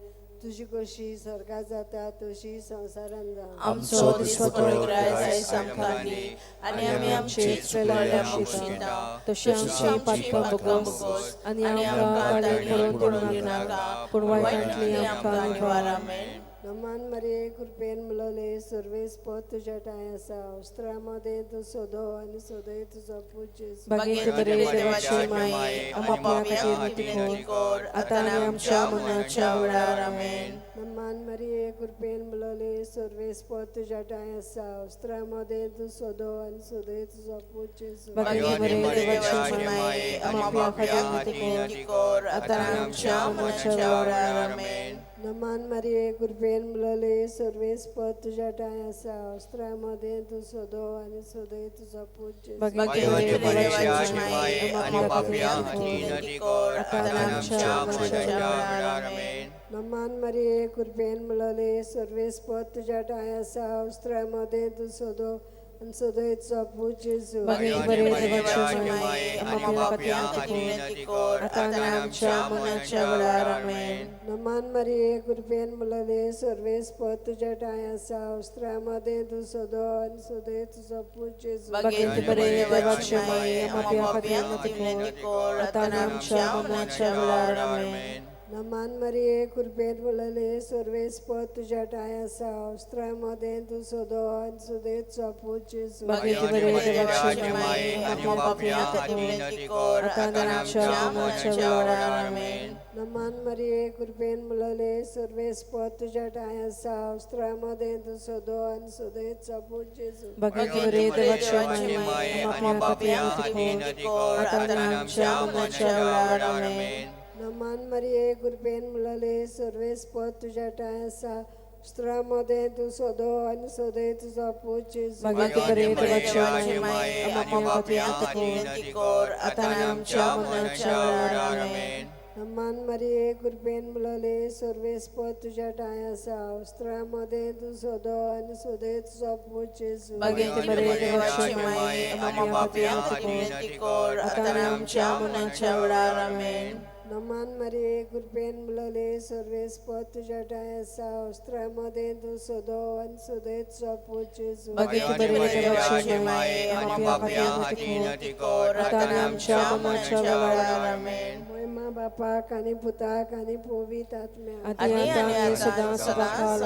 तुजी कशी स्वर्गात जाता तशी संवसारान जावं. आमचो दिसवतो रायज आमकां दी आनी आमी आमची चुकल्या मुशिता तशी आमची पातकां बगोस आनी आमकां काडून पडून दिनाका पूण वायटांतली आमकां निवार आमेन. नमान मरिये कृपेन मुलोले सर्वेस पद तुझ्या ठाय आसा वस्त्रामध्ये तू सोदो आणि सोदय तुझो पूत जेजू भगवंत देवाचे माये आणि पाप्या खातीर कर आता आनी आमच्या मरणाच्या वेळार आमेन. नमान मरिये कृपेन मुलोले सर्वेस पद तुझ्या ठाय आसा वस्त्रामध्ये तू सोदो आणि सोदय तुझो पूत जेजू भगवंत देवाचे माये आणि पाप्या खातीर कर आता आनी आमच्या मरणाच्या वेळार आमेन. नमान मरिये कृपेन मुलोले सर्वेस पद तुझ्या ठाय आसा वस्त्रामध्ये तू सोदो आणि सोदय तुझो पूत जेजू भगवंत देवाचे माये आणि पाप्या खातीर कर आता आनी आमच्या मरणाच्या वेळार आमेन. नमान मरिये कृपेन मुलोले सर्वेस पद तुझ्या ठाय आसा वस्त्रामध्ये तू सोदो आणि सोदय तुझो पूत जेजू भगवंत देवाचे माये आणि पाप्या खातीर कर आता आनी आमच्या मरणाच्या वेळार आमेन. नमान मरिये कृपेन मुलोले सर्वेस पद तुझ्या ठाय आसा वस्त्रामध्ये तू सोदो आणि सोदय तुझो पूत जेजू भगवंत देवाचे माये आणि पाप्या खातीर कर आता आनी आमच्या मरणाच्या वेळार आमेन. नमान मरिये कृपेन मुलोले सर्वेस पद तुझ्या ठाय आसा वस्त्रामध्ये तू सोदो आणि सोदय तुझो पूत जेजू भगवंत देवाचे माये आणि पाप्या खातीर कर आता आनी आमच्या मरणाच्या वेळार आमेन. नमान मरिये कृपेन मुलोले सर्वेस पद तुझ्या ठाय आसा वस्त्रामध्ये तू सोदो आणि सोदय तुझो पूत जेजू भगवंत देवाचे माये आणि पाप्या खातीर कर आता आनी आमच्या मरणाच्या वेळार आमेन. नमान मरिये कृपेन मुलोले सर्वेस पद तुझ्या ठाय आसा वस्त्रामध्ये तू सोदो आणि सोदय तुझो पूत जेजू भगवंत देवाचे माये आणि पाप्या खातीर कर आता आनी आमच्या मरणाच्या वेळार आमेन. नमान मरिये कृपेन मुलोले सर्वेस पद तुझ्या ठाय आसा वस्त्रामध्ये तू सोदो आणि सोदय तुझो पूत जेजू भगवंत देवाचे माये आणि पाप्या खातीर कर आता आनी आमच्या मरणाच्या वेळार आमेन. नमान मरे कृपेन मुलले सर्वेस पद तुझ्या टायसा वस्त्रामध्ये तू सोदो आणि सोदेचा पोच येसू बघितले देवाचे माये आणि पाप्या हाती नदी कोर आता आणि आमच्या मनाच्या वेळा आमेन महिमा बापाक आणि पुताक आणि पवित्र आत्म्या आणि आणि सदा सदा काल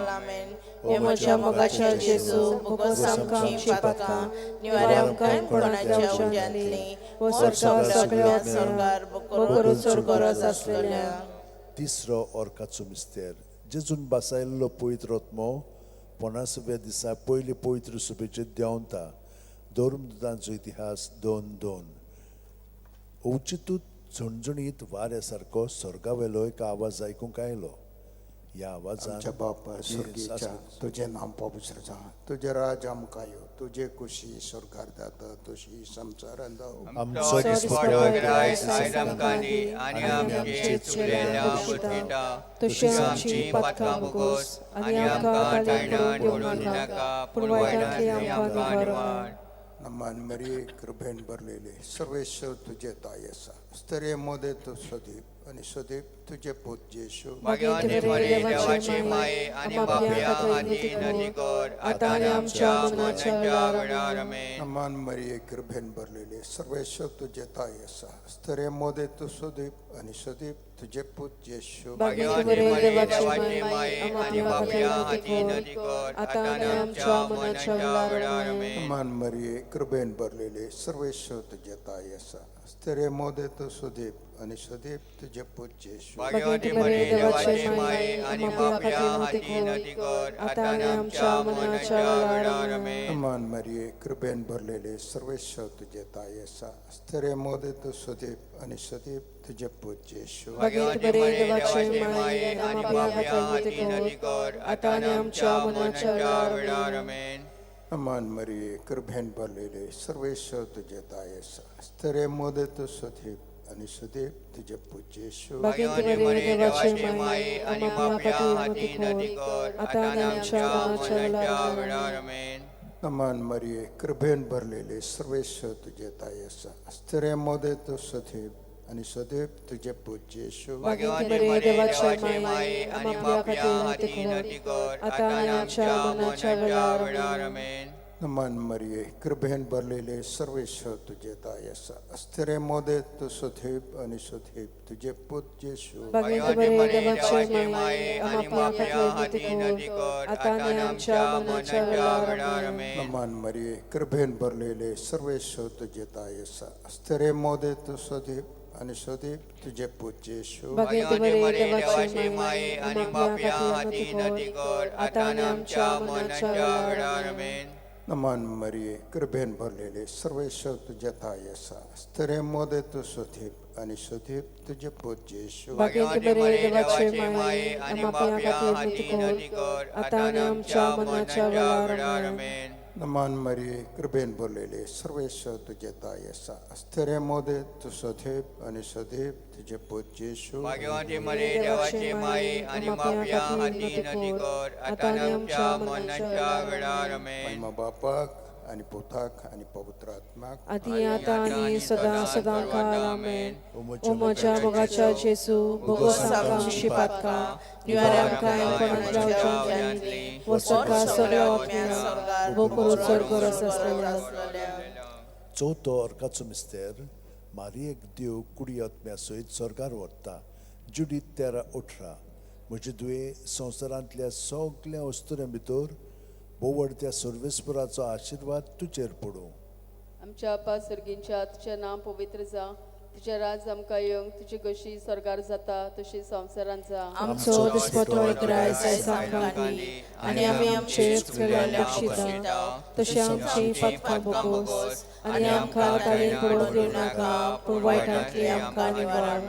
आमेन येमच्या मगाच्या जेजू भोगोस आमची पातका निवारे आमकां कोणाच्या उज्यांतली व स्वर्गार सगळ्या स्वर्गार बोकरू स्वर्गरस असलेल्या तिसरो ओर्काचो मिस्तेर जेजून बसायल्लो पवित्र आत्मो 50व्या दिसा पयली पवित्र सुबेचे देंवता धर्मदूतांचो इतिहास 2:2 अवचितूत झणझणीत वाऱ्या सारको स्वर्गावेलो एक आवाज आयकूंक आयलो ह्या आवाजान आमच्या बापा स्वर्गीच्या तुझे नाम पवित्र जावं तुझे राज आमकां येवं तुझे कुशी स्वर्गार जाता तशी संसारान जावं आमचो दिसपट आयज आमकां दी आनी आमचे चुकलेल्या मुठीटा तशी आमची पातकां भोगोस आणि आमकां ताळणेत पडूं नाका पूण वायटांतली आमकां निवार नमान मरी कृपेन भरलेले सर्वेश्वर तुझे ताय आसा स्तरे मोदे तू सदीप आणि सदीप तुझे पूत जेशू भाग्यवान मरे देवाचे माये आणि पाप्या हाती नदी कोर आता आणि आमच्या मनाच्या वेळार आमेन नमान मरी कृपेन भरलेले सर्वेश्वर तुझे ताय आसा स्तरे मोदे तू सदीप आणि सदीप तुझे पूत जेशू भाग्यवान मरे देवाचे माये आणि पाप्या हाती नदी कोर आता आणि आमच्या मनाच्या वेळार आमेन नमान मरी कृपेन भरलेले सर्वेश्वर तुझे ताय आसा स्तरे मोदे तू सदीप आणि सदीप तुझे पूत जेशू भाग्यवान मरे देवाचे माये आणि पाप्या हाती नदी कोर आता आणि आमच्या मनाच्या वेळार आमेन नमान मरी कृपेन भरलेले सर्वेश्वर तुझे ताय आसा स्तरे मोदे तू सदीप आणि सदीप तुझे पूत जेशू भाग्यवान मरे देवाचे माये आणि पाप्या हाती नदी कोर आता आणि आमच्या मनाच्या वेळार आमेन नमान मरी कृपेन भरलेले सर्वेश्वर तुझे ताय आसा स्तरे मोदे तू सदीप आणि सदीप तुझे पूत जेशू भाग्यवान मरे देवाचे माये आणि पाप्या हाती नदी कोर आता आणि आमच्या मनाच्या वेळार आमेन नमान मरी कृपेन भरलेले सर्वेश्वर तुझे ताय आसा स्तरे मोदे तू सदीप आणि सदीप तुझे पूत जेशू भाग्यवान मरे देवाचे माये आणि पाप्या हाती नदी कोर आता आणि आमच्या मनाच्या वेळार आमेन नमान मरी कृपेन भरलेले सर्वेश्वर तुझे ताय आसा स्तरे मोदे तू सदीप आणि सदीप तुझे पूत जेशू भाग्यवान मरे देवाचे माये आणि पाप्या हाती नदी कोर आता आणि आमच्या मनाच्या वेळार आमेन नमान मरी कृपेन भरलेले सर्वेश्वर तुझे ताय आसा स्तरे मोदे तू सदीप आणि सदीप तुझे पूत जेशू भाग्यवान मरे देवाचे माये आणि पाप्या हाती नदी कोर आता आणि आमच्या मनाच्या वेळार आमेन नमान मरी कृपेन भरलेले सर्वेश्वर तुझे ताय आसा स्तरे मोदे तू सदीप आणि सदीप तुझे पूत जेशू भाग्यवान मरे देवाचे माये आणि पाप्या हाती नदी कोर आता आणि आमच्या मनाच्या वेळार आमेन नमान मरी कृपेन भरलेले सर्वेश्वर तुझे ताय आसा स्तरे मोदे तू सदीप आणि सदीप तुझे पूत जेशू भाग्यवान मरे देवाचे माये आणि पाप्या हाती नदी कोर आता आणि आमच्या मनाच्या वेळार आमेन महिमा बापाक आणि पुताक आणि पवित्र आत्माक आधी आता आणि सदा सदा काल आमेन ओ म्हज्या मोगाच्या जेजू भोगोस आमची पातका निवारे आमकां कोणाच्या उज्यांतली व स्वर्गार सगळ्या आत्म्या बोकरू स्वर्गरस असलेल्या चवथो ओर्काचो मिस्तेर मारयेक देव कुडी आत्म्या सयत स्वर्गार व्हरता जुडीत 13:18 म्हजे दुये संवसारांतल्या सगळ्या वस्तुऱ्यां भितर बोवडत्या सर्वेस्पराचो आशिर्वाद तुजेर पडूं आमच्या बापा सर्गींच्या तुझें नांव पवित्र जावं तुझें राज आमकां येवंक तुजी कशी स्वर्गार जाता तशी संवसारांत जावं आमचो दिसपटो रायज आयज आमकां दी आणि आमी आमचे चुकलेल्या बक्षिता तशी आमची पातकां भोगोस आणि आमकां ताळेन पडूं दिवं नाका पूण वायटांतली आमकां निवार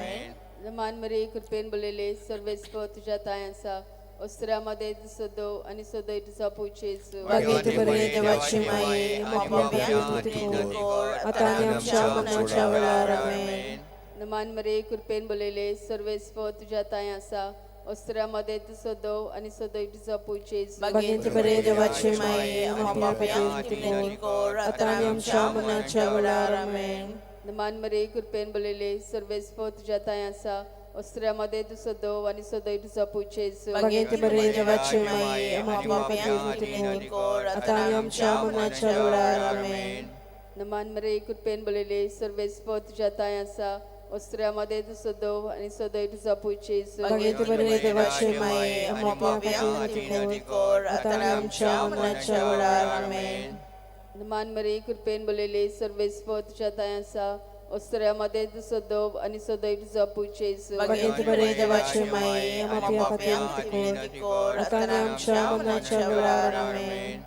नमान मरे कृपेन बोललेले सर्वेस्पर तुझ्या ताय आसा अस्त्रामध्ये सदो आणि सदय तुझा पोचेस भाग्यवंत मरे देवाची माये आणि पाप्या हाती नदी कोर आता आणि आमच्या मनाच्या वेळार आमेन नमान मरे कृपेन बोललेले सर्वेस्पर तुझ्या ताय आसा अस्त्रामध्ये सदो आणि सदय तुझा पोचेस भाग्यवंत मरे देवाची माये आणि पाप्या हाती नदी कोर आता आणि आमच्या मनाच्या वेळार आमेन नमान मरे कृपेन बोलेले सर्वेस्व तुझ्या ताई आसा वस्त्रामध्ये तू सदव आणि सदैव तुझा पूज्य Yesu Bagete bere devache mai, amapia pati kor, atani amcha manacha lolar, amen. नमान मरे कृपेन बोलेले सर्वेस्व तुझ्या ताई आसा वस्त्रामध्ये तू सदव आणि सदैव तुझा पूज्य Yesu Bagete bere devache mai, amapia pati kor, atani amcha manacha lolar, amen. नमान मरे कृपेन बोलेले सर्वेस्व तुझ्या ताई आसा वस्त्रामध्ये तू सदव आणि सदैव तुझा पूज्य Yesu Bagete bere devache mai, amapia pati kor, atani amcha manacha lolar, amen.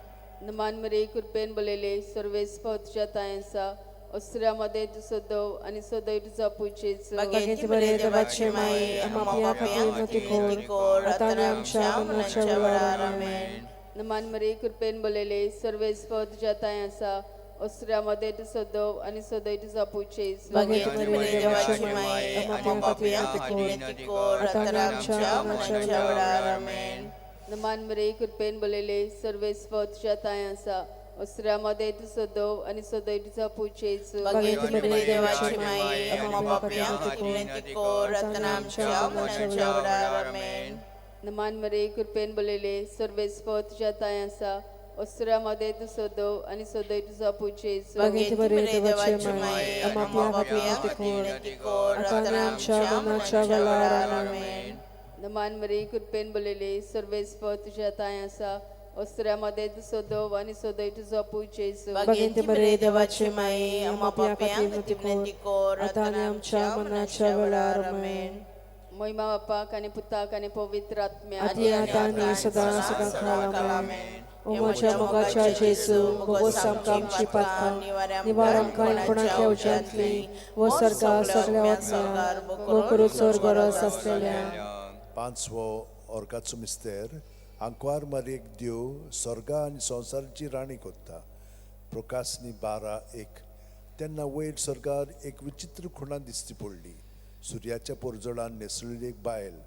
नमान मरे कृपेन बोलेले सर्वेस्व तुझ्या ताई आसा वस्त्रामध्ये तू सदव आणि सदैव तुझा पूज्य Yesu Bagete bere devache mai, amapia pati kor, atani amcha manacha lolar, amen. नमान मरे कृपेन बोलेले सर्वेस्व तुझ्या ताई आसा वस्त्रामध्ये तू सदव आणि सदैव तुझा पूज्य Yesu Bagete bere devache mai, amapia pati kor, atani amcha manacha lolar, amen. नमान मरे कृपेन बोलेले सर्वेस्व तुझ्या ताई आसा वस्त्रामध्ये तू सदव आणि सदैव तुझा पूज्य Yesu Bagete bere devache mai, amapia pati kor, atani amcha manacha lolar, amen. नमान मरे कृपेन बोलेले सर्वेस्व तुझ्या ताई आसा वस्त्रामध्ये तू सदव आणि सदैव तुझा पूज्य Yesu Bagete bere devache mai, amapia pati kor, atani amcha manacha lolar, amen. नमान मरे कृपेन बोलेले सर्वेस्व तुझ्या ताई आसा वस्त्रामध्ये तू सदव आणि सदैव तुझा पूज्य Yesu Bagete bere devache mai, amapia pati kor, atani amcha manacha lolar, amen. महिमा बापाक आणि पुताक आणि पवित्र आत्म्या Ati atani sada saka amen. O माझ्या मोगाच्या जेसू, बघो samkamची पातका, निवारमकाय कोणाच्या उज्यांतली, व सर्गा सगळ्या वाचल्या, व करूक स्वर्गरस असलेल्या. पांचवो ओर्काचो मिस्तेर आंकवार मारयेक देव स्वर्गा आनी संवसाराची राणी कोत्ता प्रकाशनी 12:1 तेन्ना वयर स्वर्गार एक विचित्र खुणा दिसती पडली सुर्याच्या पोरजोळान न्हेसलेली एक बायल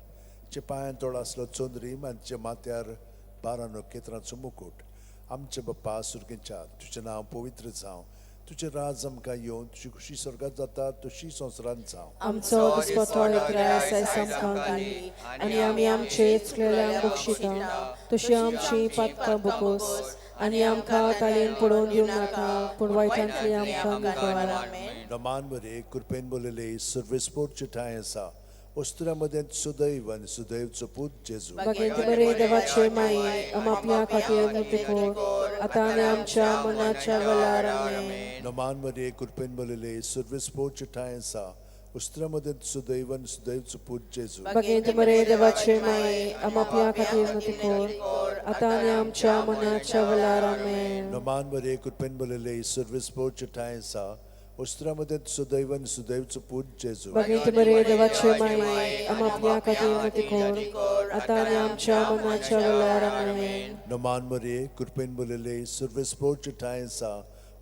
चे पांयां तोड आसलो चोंदरीम आनी तिच्या माथ्यार 12 नखेत्रांचो मुकुट आमचे बाप्पा सुर्गेच्या तुजें नांव पवित्र जावं तुजें राज आमकां येवन तुजी खुशी स्वर्गात जाता तशी संवसारांत जावं आमचो दिसपतो इकराय समकांती, आणि आमी आमचे चुकलेल्यांक बक्षिता, तशी आमची पातकां बुकोस, आणि आमकां ताळेन पडोवन दिवं नाका, पूण वायटांतली आमकां निवार. नमान बरे कृपेन बोलेले सर्वेस्पोरचे ठाय आसा वस्त्रामध्ये सुदैव आणि सुदैवचो पूत जेजू Bagete bere devache mai, amapia खातीर मुतिकोर, आता आनी आमच्या मनाच्या वेळार, आमेन. नमान बरे कृपेन बोलेले सर्वेस्पोरचे ठाय आसा वस्त्रामध्ये सुदैव आणि सुदैवचो पूत जेजू Bagete bere devache mai, amapia खातीर मुतिकोर, आता आनी आमच्या मनाच्या वेळार, आमेन. नमान बरे कृपेन बोलेले सर्वेस्पोरचे ठाय आसा वस्त्रामध्ये सुदैव आणि सुदैवचो पूत जेजू Bagete bere devache mai, amapia खातीर मुतिकोर, आता आनी आमच्या मनाच्या वेळार, आमेन. नमान बरे कृपेन बोलेले सर्वेस्पोरचे ठाय आसा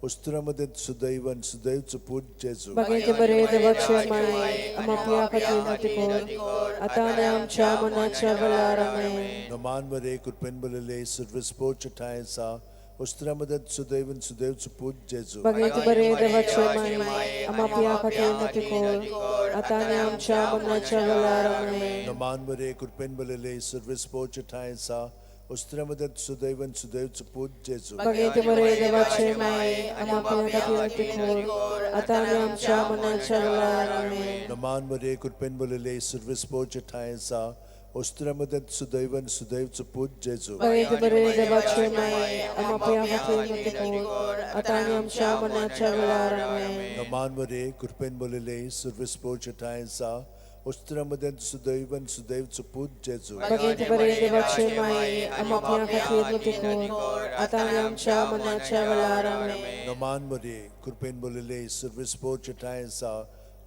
वस्त्रामध्ये सुदैव आणि सुदैवचो पूत जेजू Bagete bere devache mai, amapia खातीर मुतिकोर, आता आनी आमच्या मनाच्या वेळार, आमेन. नमान बरे कृपेन बोलेले सर्वेस्पोरचे ठाय आसा वस्त्रामध्ये सुदैव आणि सुदैवचो पूत जेजू Bagete bere devache mai, amapia खातीर मुतिकोर, आता आनी आमच्या मनाच्या वेळार, आमेन. नमान बरे कृपेन बोलेले सर्वेस्पोरचे ठाय आसा वस्त्रामध्ये सुदैव आणि सुदैवचो पूत जेजू Bagete bere devache mai, amapia खातीर मुतिकोर, आता आनी आमच्या मनाच्या वेळार, आमेन. नमान बरे कृपेन बोलेले सर्वेस्पोरचे ठाय आसा वस्त्रामध्ये सुदैव आणि सुदैवचो पूत जेजू Bagete bere devache mai, amapia खातीर मुतिकोर, आता आनी आमच्या मनाच्या वेळार, आमेन. नमान बरे कृपेन बोलेले सर्वेस्पोरचे ठाय आसा वस्त्रामध्ये सुदैव आणि सुदैवचो पूत जेजू Bagete bere devache mai, amapia खातीर मुतिकोर, आता आनी आमच्या मनाच्या वेळार, आमेन. नमान बरे कृपेन बोलेले सर्वेस्पोरचे ठाय आसा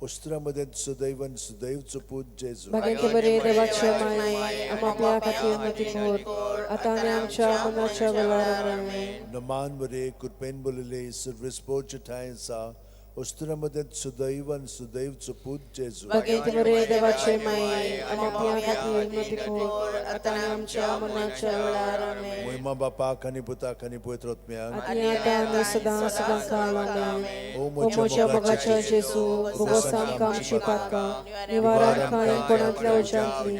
वस्त्रामध्ये सुदैव आणि सुदैवचो पूत जेजू Bagete bere devache mai, amapia खातीर मुतिकोर, आता आनी आमच्या मनाच्या वेळार, आमेन. नमान बरे कृपेन बोलेले सर्वेस्पोरचे ठाय आसा उस्तुरामध्ये सुदैव आणि सुदैवचं पूत जेजू बघेत बरे देवाचे माये आणि आपल्या खातीर मतिकोर आता आमच्या मनाच्या वेळार आमेन. मोहिमा बापाक आणि पुताक आणि पवित्रोत्म्याक आनी आतां आनी सदां सदां काळ आमेन. ओ ओ मोच्या मोच्या मोगाच्या जेजू भोगोस आमकां आमची पातकां निवारण काळीपणांतल्या वजांतली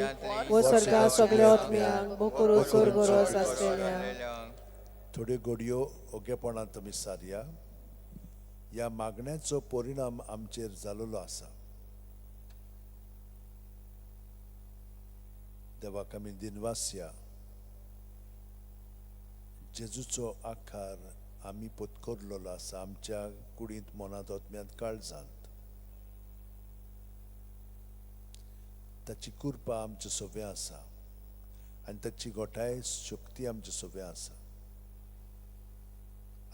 व सर्गा सगळ्या ओतम्याक बोकुरू चोर गरज आसलेल्या थोड्यो घडयो ओगेपणांत आमी सारया. ह्या मागण्याचो परिणाम आमचेर जाल्लो आसा. देवाक आमी दिनवासया. जेजूचो आकार आमी पत्करलेलो आसा आमच्या कुडींत मनांत ओतम्यांत काळजांत. ताची कृपा आमचे सोबे आसा आनी ताची गोठाय शक्ती आमचे सोबे आसा.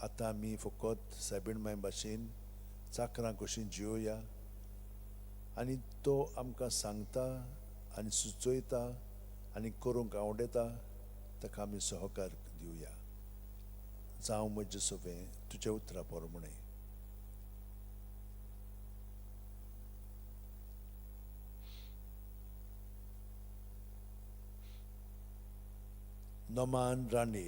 आतां आमी फकत सायबीण माय भाशेन चाकरां कशीं जिवोया आनी तो आमकां सांगता आनी सुचयता आनी करूंक आवडटा ताका आमी सहकार दिवया. जावं म्हजे सोबें तुज्या उतरा प्रमाणे. नोमान राणी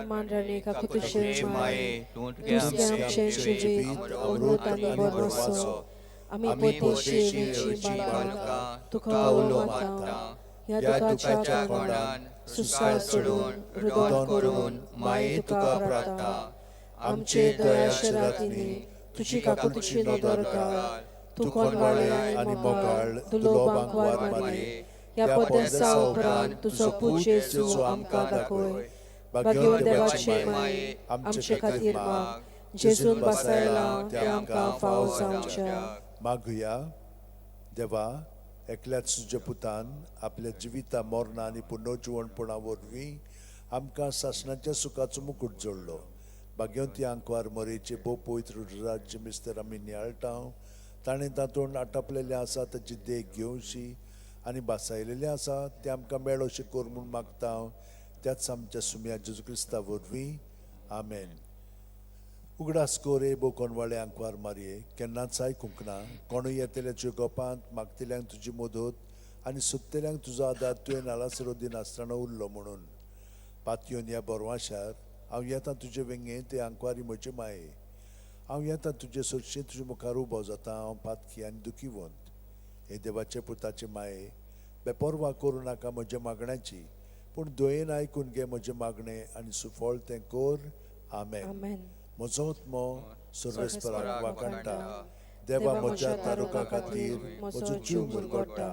मान राणी काकुतशे माये तूं तुझे आमचे जिवीत अमृत आनी बरसो आमी पोतेशी वेची बाळगां तुका उलो मारता. ह्या दुखाच्या कोंडान सुसार सोडून रुदन करून माये तुका प्रार्थना. आमचे दयाचे रातींनी तुजी काकुतशी नदर घाल. तू कोणवाळे आनी मोगाळ दुलोबांक वार मारी. ह्या पद्दसा उपरांत तुजो पूत जेजू आमकां दाखय. भाग्यवान देवाचे माये आमचे खातीर माग. जेजून बसायला ते आमकां फाव जावच्या. मागुया. देवा, एकल्याच तुज्या पुतान आपल्या जिविता मरणा आनी पुनर्जीवणपणा वरवीं आमकां सासणाच्या सुखाचो मुकुट जोडलो. भाग्यवंती आंकवार मरेचे भोव पवित्र राज्य मिस्तर आमी नियाळटा. ताणें तातूंत आटापलेले आसा ताची देख घेवची आनी बासायलेले आसा ते आमकां मेळो अशें कर म्हूण मागता. त्याच आमच्या सुम्या जेजू क्रिस्ता वरवीं. आमेन. उगडास कर ए बो कोणवाळे आंकवार मारये. केन्नाच आयकूंक ना कोणूय येतल्याच्या गोपांत मागतल्यांक तुजी मदत आनी सोदतल्यांक तुजो आदार तुवें नालासरो दिनासतना उरलो म्हणून. पातयेवन ह्या बोरवाशार हांव येतां तुजे वेंगे ते आंकवारी म्हजे माये. हांव येतां तुजे सोदचें तुजे मुखार उबो जाता. हांव पातकी आनी दुखीवंत. हे देवाचे पुताचे माये, बेपरवा करूं नाका म्हज्या मागण्याची पूण दोयेन आयकून घे म्हजें मागणें आनी सुफळ तें कर. आमेन. म्हजो आत्मो सर्वेस्पराक वाकणटा. देवा म्हज्या तारुका खातीर म्हजो जीव मुरगोडटा.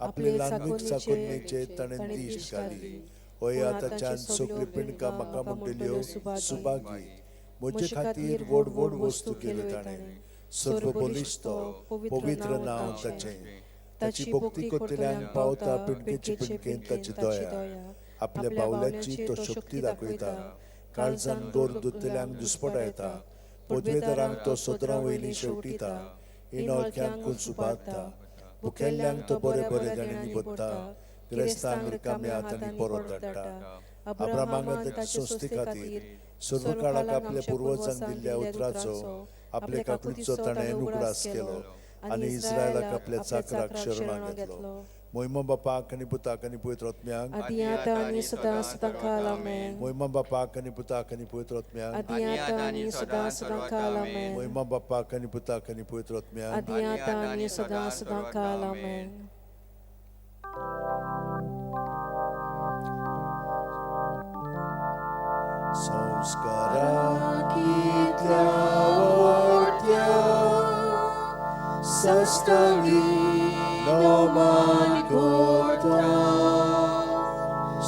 आपले ल्हानवीक साकुन्नेचे ताणें दिश्ट घाली. होय आतांच्यान सगळी पिणकां म्हाका म्हणटल्यो सुभागी. म्हजे खातीर व्हड व्हड वस्तू केल्यो ताणें. सर्व बलिश्त पवित्र नांव ताचें. ताची भक्ती करतल्यांक पावता पिणकेचे पिणकेन ताची दया. आपल्या बावल्याची तो शक्ती दाखयता. काळजान दोर धुतल्यांक दुस्पटायता. पदवेदारांक तो सदरां वयली शेवटिता. इणोळख्यांक सुबारता. भुकेल्ल्यांक तो बरे बरे जाणांनी बदता. गिरेस्तांक रिकाम्या हातांनी परत धाडटा. अब्रामाक ताचे संस्थे खातीर सर्व काळाक आपल्या पुर्वजांक दिल्ल्या उतराचो आपल्या काकुतीचो ताणें उगडास केलो आनी इस्रायलाक आपल्या चाकराक शरणां घेतलो. मोहिमा बापाक आनी पुताक आनी पवित्र आत्म्याक आदी आतां आनी सदां सदां काळ आमेन. मोहिमा बापाक आनी पुताक आनी पवित्र आत्म्याक आदी आतां आनी सदां सदां काळ आमेन. मोहिमा बापाक आनी पुताक आनी पवित्र आत्म्याक आदी आतां आनी सदां सदां काळ आमेन. संस्कारांतल्या वाट्या सस्तवी नोमान कोता.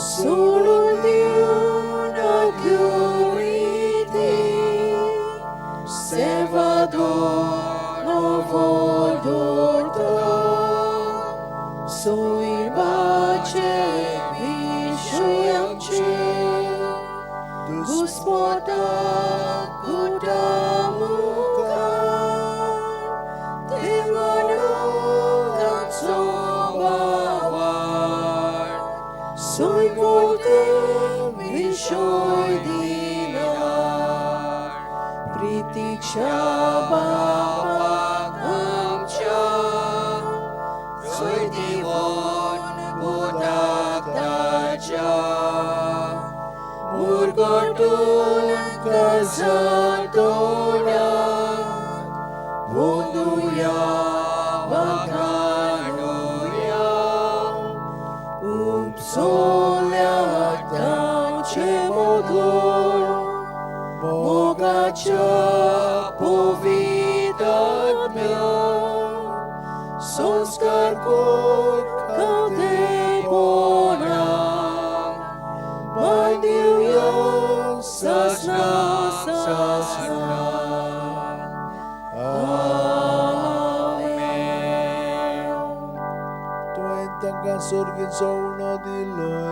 सोडून दिवन घेवरी सेवादोर नवो दोता. सोयबाचे विशय आमचे Господа, куда мукать, Ты много цобавар, Сой буде вишой динар, Притича баба, मुगटून काळजातोड्यात वोंदुया वाखाणुया उपसोल्या हातांचे मोदोळ मोगाच्या पवित्रात्म्या संस्कार कोर खातेपणा बांदिवया सासना सासना तुवें तांकां सोर्गीचो उणो दिलोय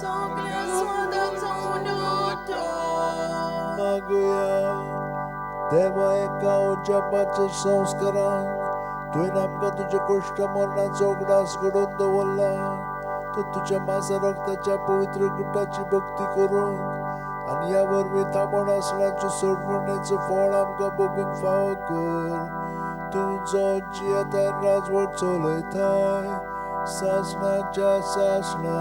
सगळ्या स्वादाचो उणो तो मागुया देवा एका उज्जापाच्या संस्कारान तुवें आमकां तुज्या कश्ट मरणाचो उगडास घडोवन दवरला तो तुज्या मासा रक्ताच्या पवित्र गुटाची भक्ती करूंक आनी ह्या वरवीं ताबोण आसण्याच्या सोडवणेचो फळ आमकां भोगूंक फावो कर तूं जो जियेता राजवट चलयताय सासणाच्या सासणा